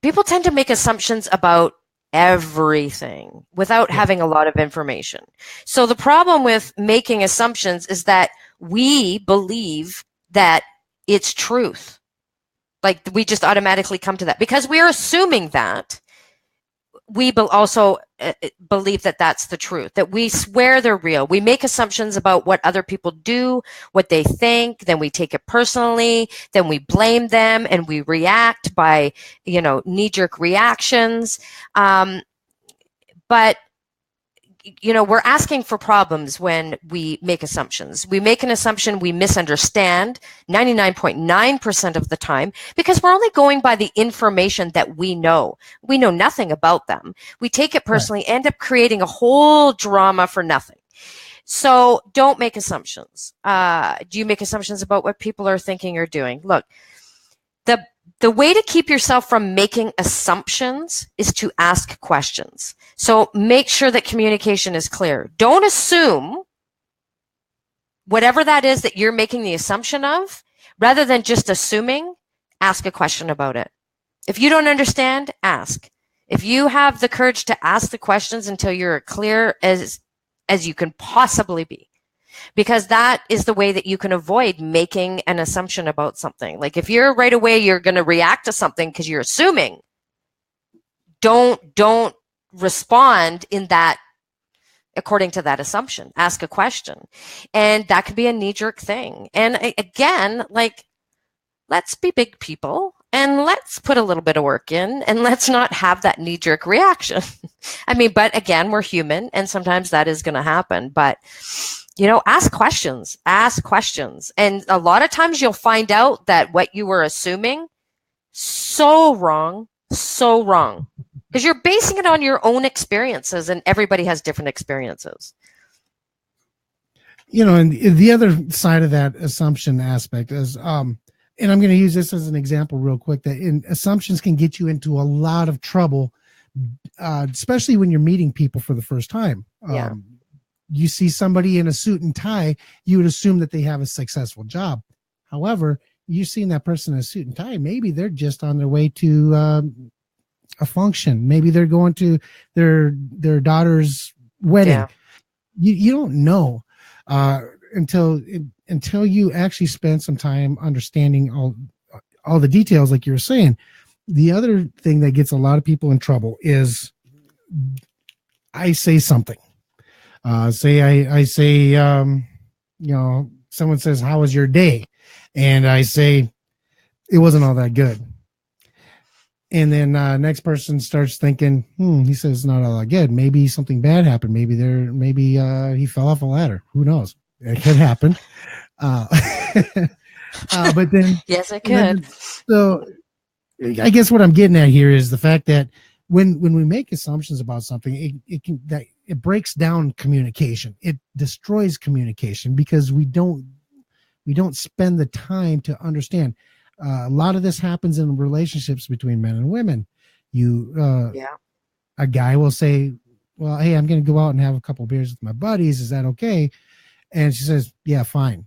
people tend to make assumptions about everything without having a lot of information. So the problem with making assumptions is that we believe that it's truth. Like, we just automatically come to that because we are assuming that. We also believe that that's the truth, that we swear they're real. We make assumptions about what other people do, what they think, then we take it personally, then we blame them, and we react by, knee-jerk reactions. But we're asking for problems when we make assumptions. We make an assumption we misunderstand 99.9% of the time because we're only going by the information that we know. We know nothing about them. We take it personally, end up creating a whole drama for nothing. So don't make assumptions. Do you make assumptions about what people are thinking or doing? Look, the way to keep yourself from making assumptions is to ask questions. So make sure that communication is clear. Don't assume whatever that is that you're making the assumption of. Rather than just assuming, ask a question about it. If you don't understand, ask. If you have the courage to ask the questions until you're clear as you can possibly be, because that is the way that you can avoid making an assumption about something. Like, if you're right away, you're going to react to something because you're assuming, don't respond in that, according to that assumption. Ask a question. And that could be a knee-jerk thing. And again, like, let's be big people and let's put a little bit of work in, and let's not have that knee-jerk reaction. I mean, but again, we're human, and sometimes that is going to happen. But, you know, ask questions. And a lot of times you'll find out that what you were assuming, so wrong. Because you're basing it on your own experiences, and everybody has different experiences. You know, and the other side of that assumption aspect is, and I'm going to use this as an example real quick, that assumptions can get you into a lot of trouble, especially when you're meeting people for the first time. Yeah. You see somebody in a suit and tie, you would assume that they have a successful job. However, you've seen that person in a suit and tie, maybe they're just on their way to a function. Maybe they're going to their daughter's wedding. Yeah. You don't know until you actually spend some time understanding all the details, like you were saying. The other thing that gets a lot of people in trouble is I say something. I say, you know, someone says, "How was your day?" And I say, "It wasn't all that good." And then next person starts thinking, he says it's not all that good. Maybe something bad happened. Maybe he fell off a ladder. Who knows? It could happen. But then, yes, it could. So I guess what I'm getting at here is the fact that when we make assumptions about something, it breaks down communication. It destroys communication because we don't spend the time to understand. A lot of this happens in relationships between men and women. A guy will say, "Well, hey, I'm going to go out and have a couple of beers with my buddies. Is that okay?" And she says, "Yeah, fine."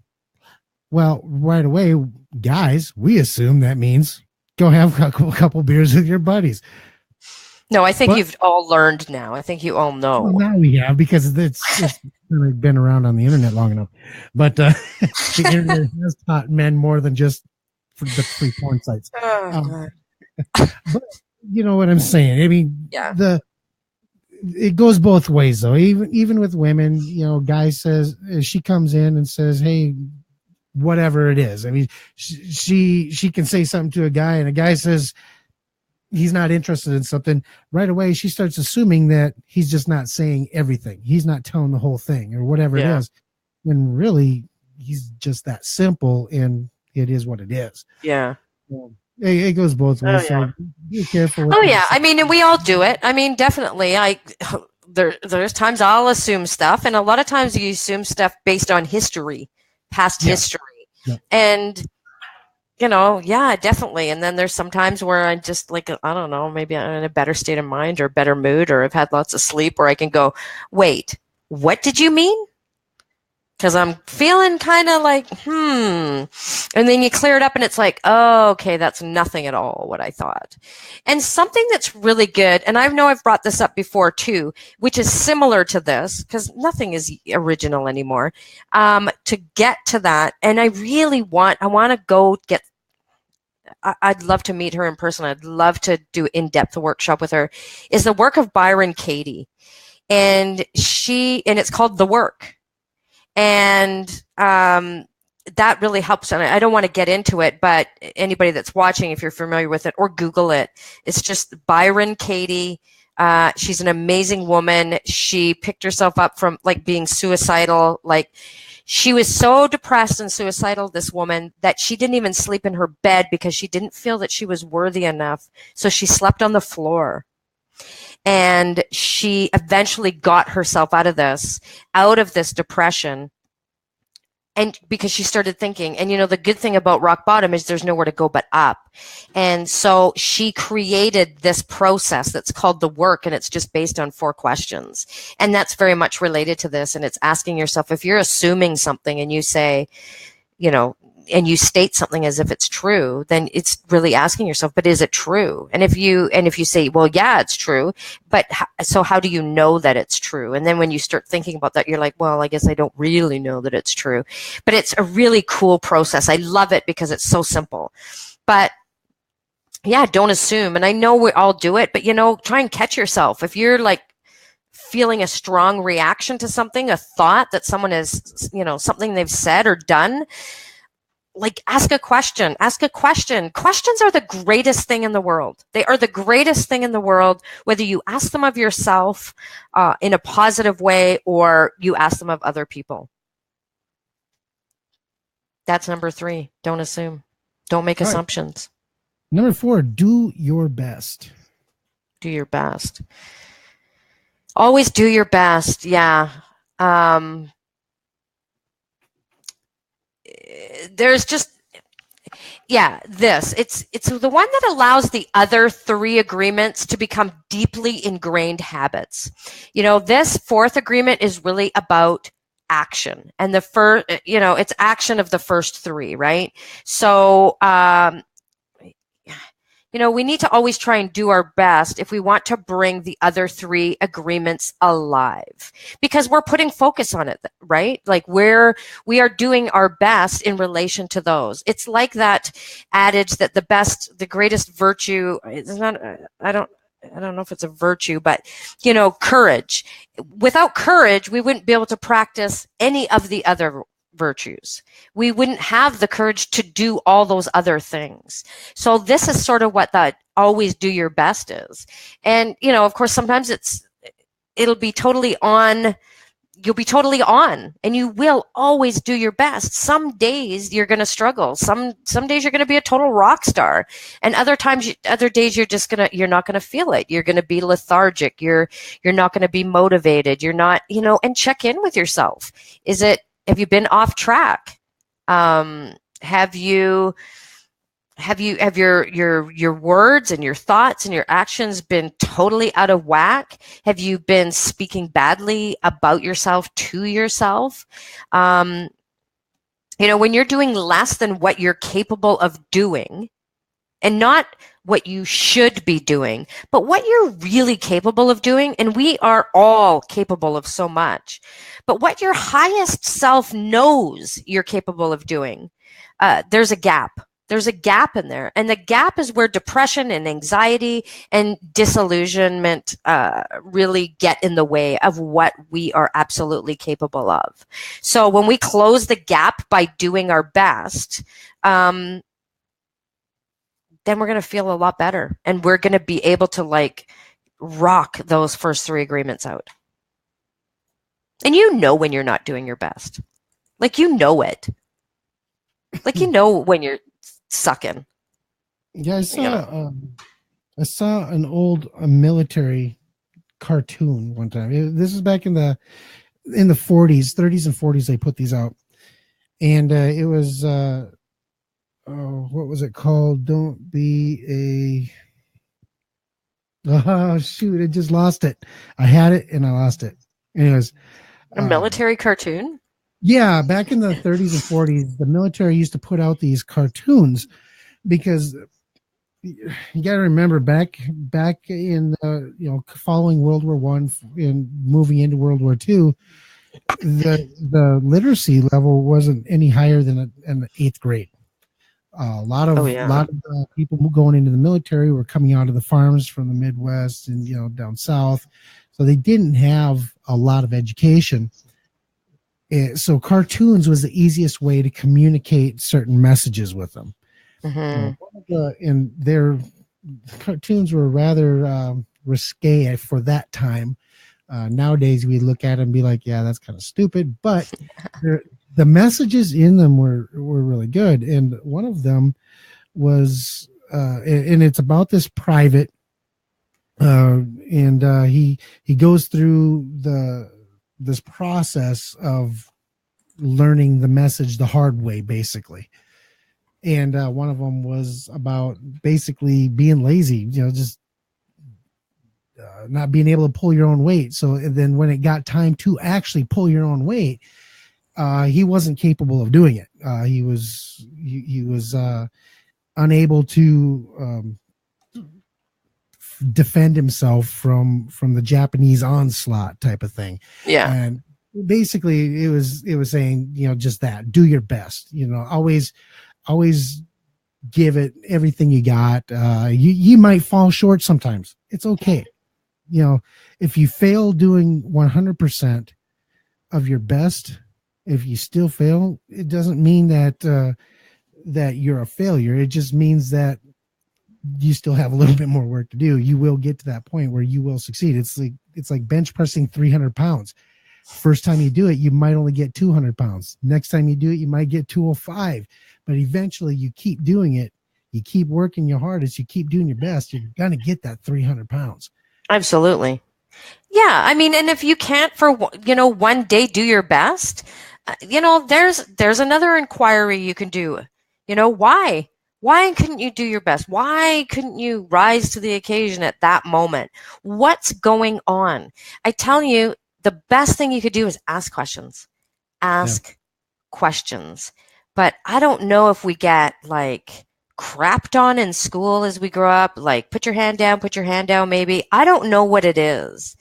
Well, right away, guys, we assume that means go have a couple beers with your buddies. No, I think you've all learned now. I think you all know. Well, now we have, because it's really been around on the internet long enough. But the internet has taught men more than just the free porn sites. But you know what I'm saying? I mean, it goes both ways, though. Even with women, you know, guy says, she comes in and says, "Hey," whatever it is. I mean, she can say something to a guy, and a guy says he's not interested in something. Right away, she starts assuming that he's just not saying everything. He's not telling the whole thing or whatever it is. When really, he's just that simple, and it is what it is. Yeah. It goes both ways. So be careful. I mean, and we all do it. I mean, definitely. There's times I'll assume stuff, and a lot of times you assume stuff based on history, past history. Yeah. And, you know, definitely. And then there's some times where I'm just like, I don't know, maybe I'm in a better state of mind or better mood, or I've had lots of sleep, where I can go, "Wait, what did you mean?" Because I'm feeling kind of like, And then you clear it up and it's like, oh, okay, that's nothing at all what I thought. And something that's really good, and I know I've brought this up before too, which is similar to this, because nothing is original anymore, to get to that. And I want to go get, I'd love to meet her in person. I'd love to do in-depth workshop with her, is the work of Byron Katie. And it's called The Work. And that really helps. And I don't want to get into it, but anybody that's watching, if you're familiar with it, or Google it, it's just Byron Katie. She's an amazing woman. She picked herself up from like being suicidal. Like, she was so depressed and suicidal, this woman, that she didn't even sleep in her bed because she didn't feel that she was worthy enough. So she slept on the floor. And she eventually got herself out of this depression. And because she started thinking, and you know, the good thing about rock bottom is there's nowhere to go but up. And so she created this process that's called The Work, and it's just based on 4 questions. And that's very much related to this. And it's asking yourself, if you're assuming something and you say, you know, and you state something as if it's true, then it's really asking yourself, but is it true? And if you say, well, yeah, it's true, but so how do you know that it's true? And then when you start thinking about that, you're like, well, I guess I don't really know that it's true. But it's a really cool process. I love it because it's so simple. But yeah, don't assume. And I know we all do it, but try and catch yourself. If you're like feeling a strong reaction to something, a thought that someone has, something they've said or done, like ask a question. Questions are the greatest thing in the world. They are the greatest thing in the world, whether you ask them of yourself in a positive way or you ask them of other people. That's number 3. Don't assume. Don't make All right. assumptions. Number 4, do your best. Do your best. Always do your best. Yeah. There's just, it's the one that allows the other 3 agreements to become deeply ingrained habits. This 4th agreement is really about action, and the first, it's action of the first 3, right? So, we need to always try and do our best if we want to bring the other 3 agreements alive, because we're putting focus on it, right? Like we are doing our best in relation to those. It's like that adage that the greatest virtue is not, I don't know if it's a virtue, but courage. Without courage, we wouldn't be able to practice any of the other virtues. We wouldn't have the courage to do all those other things. So this is sort of what that always do your best is. And, of course, sometimes it'll be totally on. You'll be totally on, and you will always do your best. Some days you're going to struggle. Some days you're going to be a total rock star, and other days you're not going to feel it. You're going to be lethargic. You're not going to be motivated. You're not, and check in with yourself. Have you been off track? Have your words and your thoughts and your actions been totally out of whack? Have you been speaking badly about yourself to yourself? When you're doing less than what you're capable of doing, and not what you should be doing, but what you're really capable of doing. And we are all capable of so much, but what your highest self knows you're capable of doing, there's a gap. There's a gap in there. And the gap is where depression and anxiety and disillusionment really get in the way of what we are absolutely capable of. So when we close the gap by doing our best, then we're going to feel a lot better, and we're going to be able to rock those first 3 agreements out. And when you're not doing your best, it, when you're sucking. Yeah, I saw an old military cartoon one time. This is back in the 40s, 30s and 40s. They put these out, and it was what was it called? Don't be oh shoot, I just lost it. I had it and I lost it. Anyways, a military cartoon? Yeah, back in the 30s and 40s, the military used to put out these cartoons because you got to remember back in following World War I and moving into World War II, the literacy level wasn't any higher than an 8th grade. A lot of people going into the military were coming out of the farms from the Midwest and down south, so they didn't have a lot of education. So cartoons was the easiest way to communicate certain messages with them. Mm-hmm. And their cartoons were rather risque for that time. Nowadays, we look at it and be like, yeah, that's kind of stupid, but the messages in them were really good. And one of them was, and it's about this private, and he goes through this process of learning the message the hard way, basically. And one of them was about basically being lazy, just not being able to pull your own weight. So then when it got time to actually pull your own weight, he wasn't capable of doing it. He was unable to defend himself from the Japanese onslaught type of thing. Yeah. And basically it was saying, just that, do your best, always give it everything you got. You might fall short sometimes. It's okay. You know, if you fail doing 100% of your best, if you still fail, it doesn't mean that that you're a failure. It just means that you still have a little bit more work to do. You will get to that point where you will succeed. It's like bench pressing 300 pounds. First time you do it, you might only get 200 pounds. Next time you do it, you might get 205. But eventually you keep doing it. You keep working your hardest. You keep doing your best. You're going to get that 300 pounds. Absolutely. Yeah. I mean, and if you can't for, one day do your best, there's another inquiry you can do. Why? Why couldn't you do your best? Why couldn't you rise to the occasion at that moment? What's going on? I tell you, the best thing you could do is ask questions. Ask questions. But I don't know if we get crapped on in school as we grow up, like put your hand down, maybe. I don't know what it is.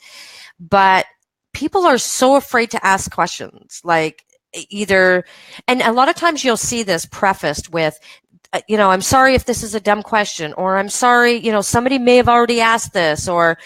But people are so afraid to ask questions. And a lot of times you'll see this prefaced with, I'm sorry if this is a dumb question, or I'm sorry, somebody may have already asked this, or,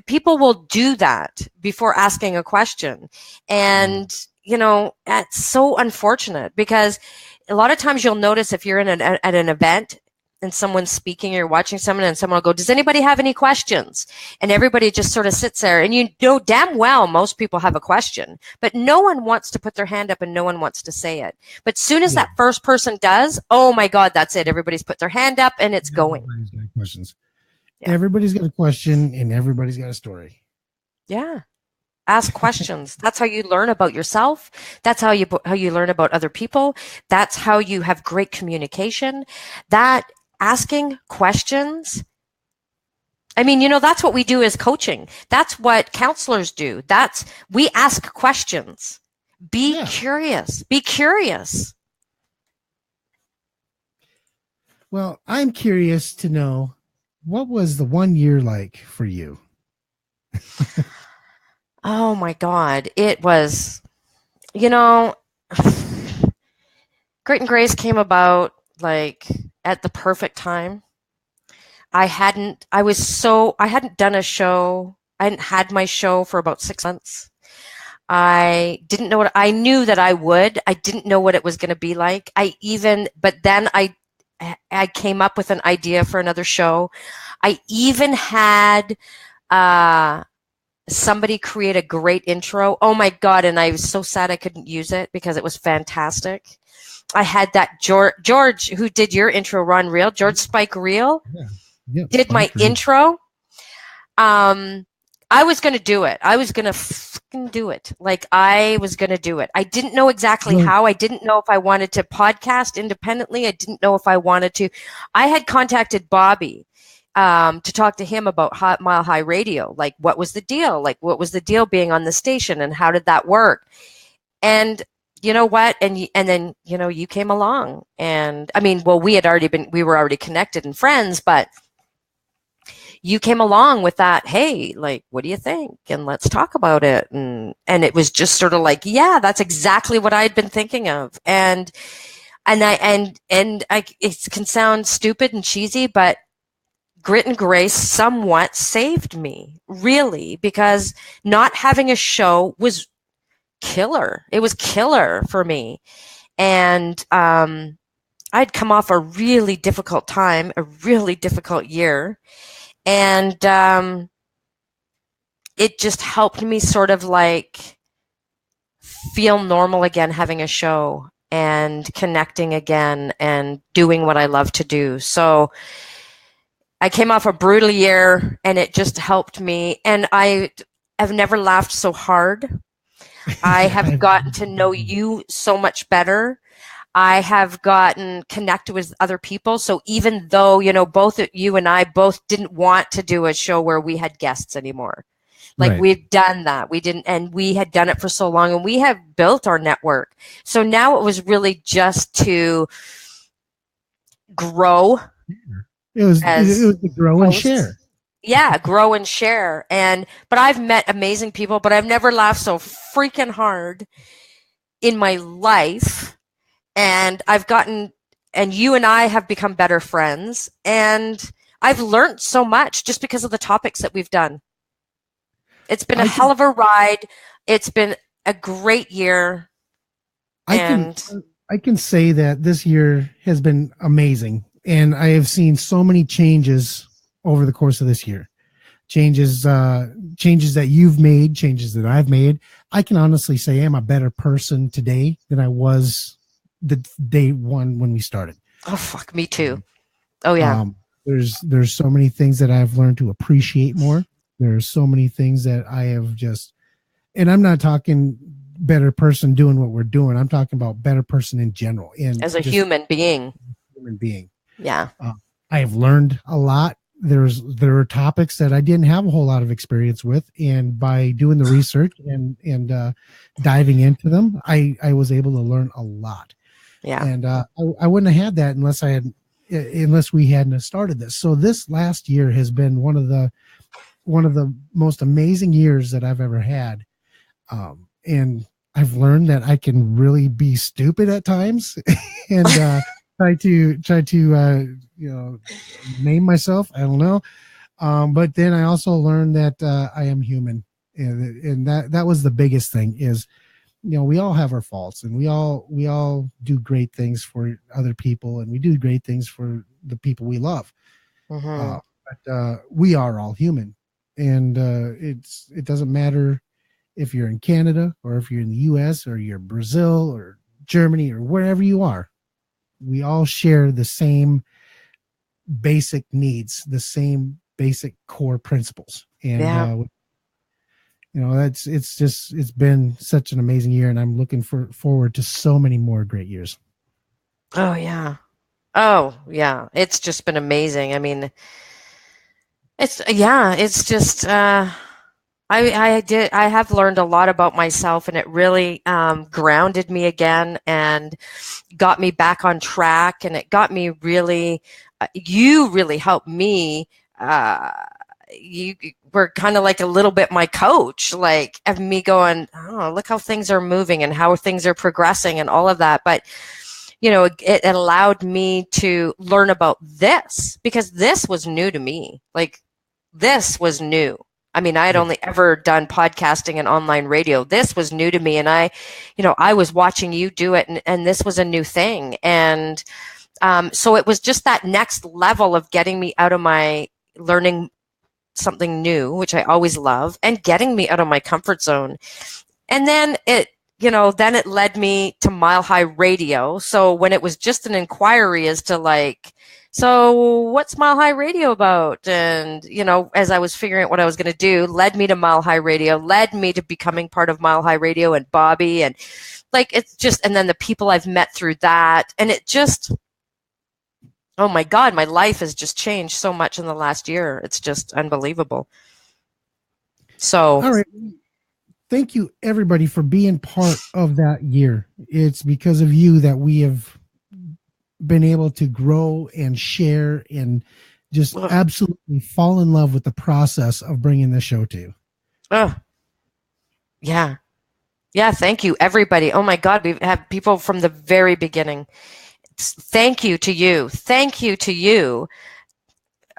people will do that before asking a question. And, it's so unfortunate because a lot of times you'll notice if you're at an event and someone's speaking, or you're watching someone and someone will go, does anybody have any questions? And everybody just sort of sits there, and damn well most people have a question, but no one wants to put their hand up and no one wants to say it. But soon as that first person does, oh my God, that's it. Everybody's put their hand up and it's going. Everybody's got questions. Yeah. Everybody's got a question and everybody's got a story. Yeah. Ask questions. That's how you learn about yourself. That's how you learn about other people. That's how you have great communication. That asking questions. I mean, that's what we do as coaching. That's what counselors do. We ask questions. Be curious. Be curious. Well, I'm curious to know, what was the 1 year like for you? Oh my God. It was, Grit and Grace came about at the perfect time. I hadn't done a show. I hadn't had my show for about 6 months. I didn't know I knew that I would. I didn't know what it was going to be like. But then I came up with an idea for another show. I even had, somebody create a great intro. Oh my God. And I was so sad I couldn't use it because it was fantastic. I had that George who did your intro, Ron Reel, George Spike Reel, did my intro. I was going to do it. I was going to fucking do it. I was going to do it. I didn't know exactly how. I didn't know if I wanted to podcast independently. I didn't know if I wanted to. I had contacted Bobby to talk to him about Mile High Radio. What was the deal? What was the deal being on the station, and how did that work? And you know what? And then, you came along, and I mean, well, we were already connected and friends, but you came along with that. Hey, what do you think? And let's talk about it. And it was just sort of yeah, that's exactly what I'd been thinking of. And it can sound stupid and cheesy, but Grit and Grace somewhat saved me, really, because not having a show was killer. It was killer for me. And I'd come off a really difficult time, a really difficult year. And it just helped me sort of feel normal again, having a show and connecting again and doing what I love to do. So I came off a brutal year, and it just helped me. And I have never laughed so hard. I have gotten to know you so much better. I have gotten connected with other people. So even though, both you and I both didn't want to do a show where we had guests anymore, we've done that. We didn't, and we had done it for so long, and we have built our network. So now it was really just to grow. It was to grow and share. Yeah, grow and share. But I've met amazing people, but I've never laughed so freaking hard in my life. And I've gotten and you and I have become better friends, and I've learned so much just because of the topics that we've done. It's been a hell of a ride. It's been a great year. I can say that this year has been amazing, and I have seen so many changes over the course of this year. Changes that you've made, changes that I've made. I can honestly say I'm a better person today than I was the day one when we started. Oh, fuck, me too. Oh, yeah. There's so many things that I've learned to appreciate more. There's so many things that I have just, and I'm not talking better person doing what we're doing. I'm talking about better person in general. And as a human being. Yeah. I have learned a lot. There are topics that I didn't have a whole lot of experience with, and by doing the research and diving into them, I was able to learn a lot. Yeah. And I wouldn't have had that unless we hadn't started this. So this last year has been one of the most amazing years that I've ever had. And I've learned that I can really be stupid at times and try to name myself. I don't know. But then I also learned that I am human. And that was the biggest thing is, we all have our faults, and we all do great things for other people, and we do great things for the people we love. Mm-hmm. But we are all human, and it doesn't matter if you're in Canada or if you're in the US or you're Brazil or Germany or wherever you are. We all share the same basic needs, the same basic core principles. And it's been such an amazing year, and I'm looking forward to so many more great years. Oh yeah. It's just been amazing. I mean, it's just I have learned a lot about myself, and it really grounded me again and got me back on track, and it got me really you really helped me. You were kind of like a little bit my coach, like of me going, oh, look how things are moving and how things are progressing and all of that. But it allowed me to learn about this, because this was new to me. Like, this was new. I mean, I had only ever done podcasting and online radio. This was new to me. And I was watching you do it, and this was a new thing. And so it was just that next level of getting me out of my learning something new, which I always love, and getting me out of my comfort zone. And then it led me to Mile High Radio. So when it was just an inquiry as to like, so what's Mile High Radio about? And, as I was figuring out what I was going to do, led me to Mile High Radio, led me to becoming part of Mile High Radio and Bobby. And like, it's just, and then the people I've met through that. And it just, oh my God, my life has just changed so much in the last year. It's just unbelievable. So. All right. Thank you, everybody, for being part of that year. It's because of you that we have been able to grow and share and just absolutely fall in love with the process of bringing this show to you. Oh, yeah. Yeah, thank you, everybody. Oh, my God, we've had people from the very beginning. Thank you to you. Thank you to you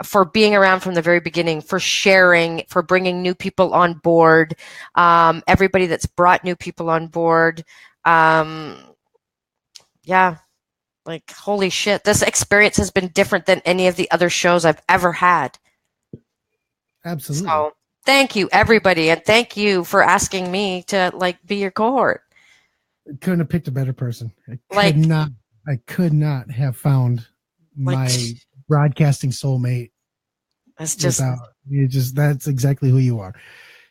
for being around from the very beginning, for sharing, for bringing new people on board, everybody that's brought new people on board. Yeah, like, holy shit, this experience has been different than any of the other shows I've ever had. Absolutely. So thank you, everybody, and thank you for asking me to be your cohort. Couldn't have picked a better person. I could not have found my broadcasting soulmate. That's just that's exactly who you are.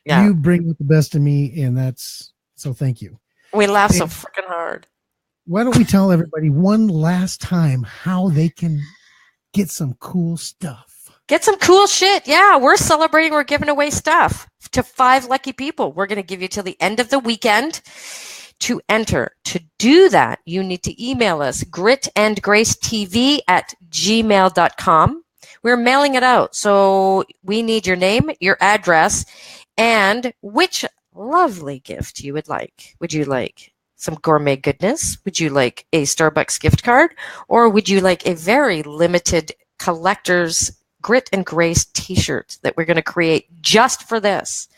Yeah. You bring out the best in me, and so thank you. We laugh so freaking hard. Why don't we tell everybody one last time how they can get some cool stuff? Get some cool shit. Yeah, we're celebrating. We're giving away stuff to 5 lucky people. We're going to give you till the end of the weekend to enter. To do that, you need to email us gritandgracetv@gmail.com. We're mailing it out. So we need your name, your address, and which lovely gift would you like. some gourmet goodness? Would you like a Starbucks gift card? Or would you like a very limited collector's Grit and Grace t-shirt that we're going to create just for this?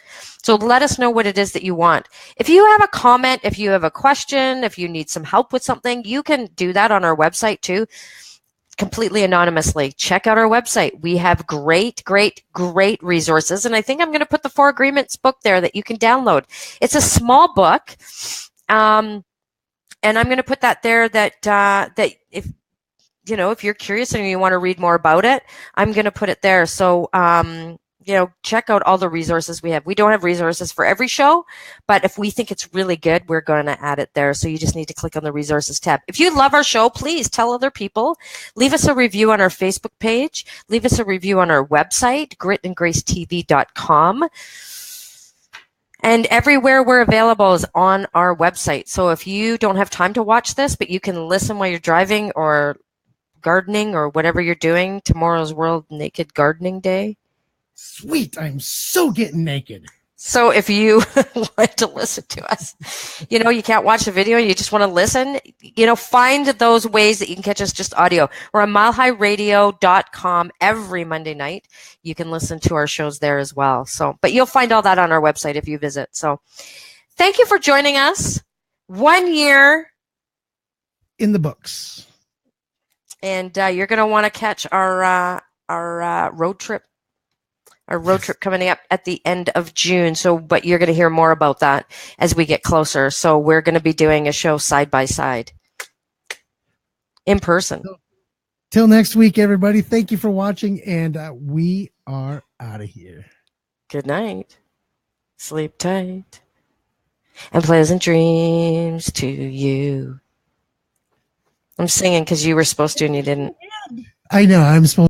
So let us know what it is that you want. If you have a comment, if you have a question, if you need some help with something, you can do that on our website too, completely anonymously. Check out our website. We have great resources. And I think I'm going to put the 4 Agreements book there that you can download. It's a small book. And I'm going to put that there that if you're curious and you want to read more about it, I'm going to put it there. So, check out all the resources we have. We don't have resources for every show, but if we think it's really good, we're going to add it there. So you just need to click on the resources tab. If you love our show, please tell other people. Leave us a review on our Facebook page. Leave us a review on our website, gritandgracetv.com. And everywhere we're available is on our website. So if you don't have time to watch this, but you can listen while you're driving or gardening or whatever you're doing, tomorrow's World Naked Gardening Day. Sweet, I'm so getting naked. So if you want to listen to us, you can't watch the video, you just want to listen, find those ways that you can catch us just audio. We're on milehighradio.com every Monday night. You can listen to our shows there as well. So, but you'll find all that on our website if you visit. So thank you for joining us. 1 year in the books. And you're going to want to catch our road trip. Our road trip coming up at the end of June. But you're going to hear more about that as we get closer. So we're going to be doing a show side by side in person. Till next week, everybody. Thank you for watching, and we are out of here. Good night. Sleep tight. And pleasant dreams to you. I'm singing because you were supposed to and you didn't. I know. I'm supposed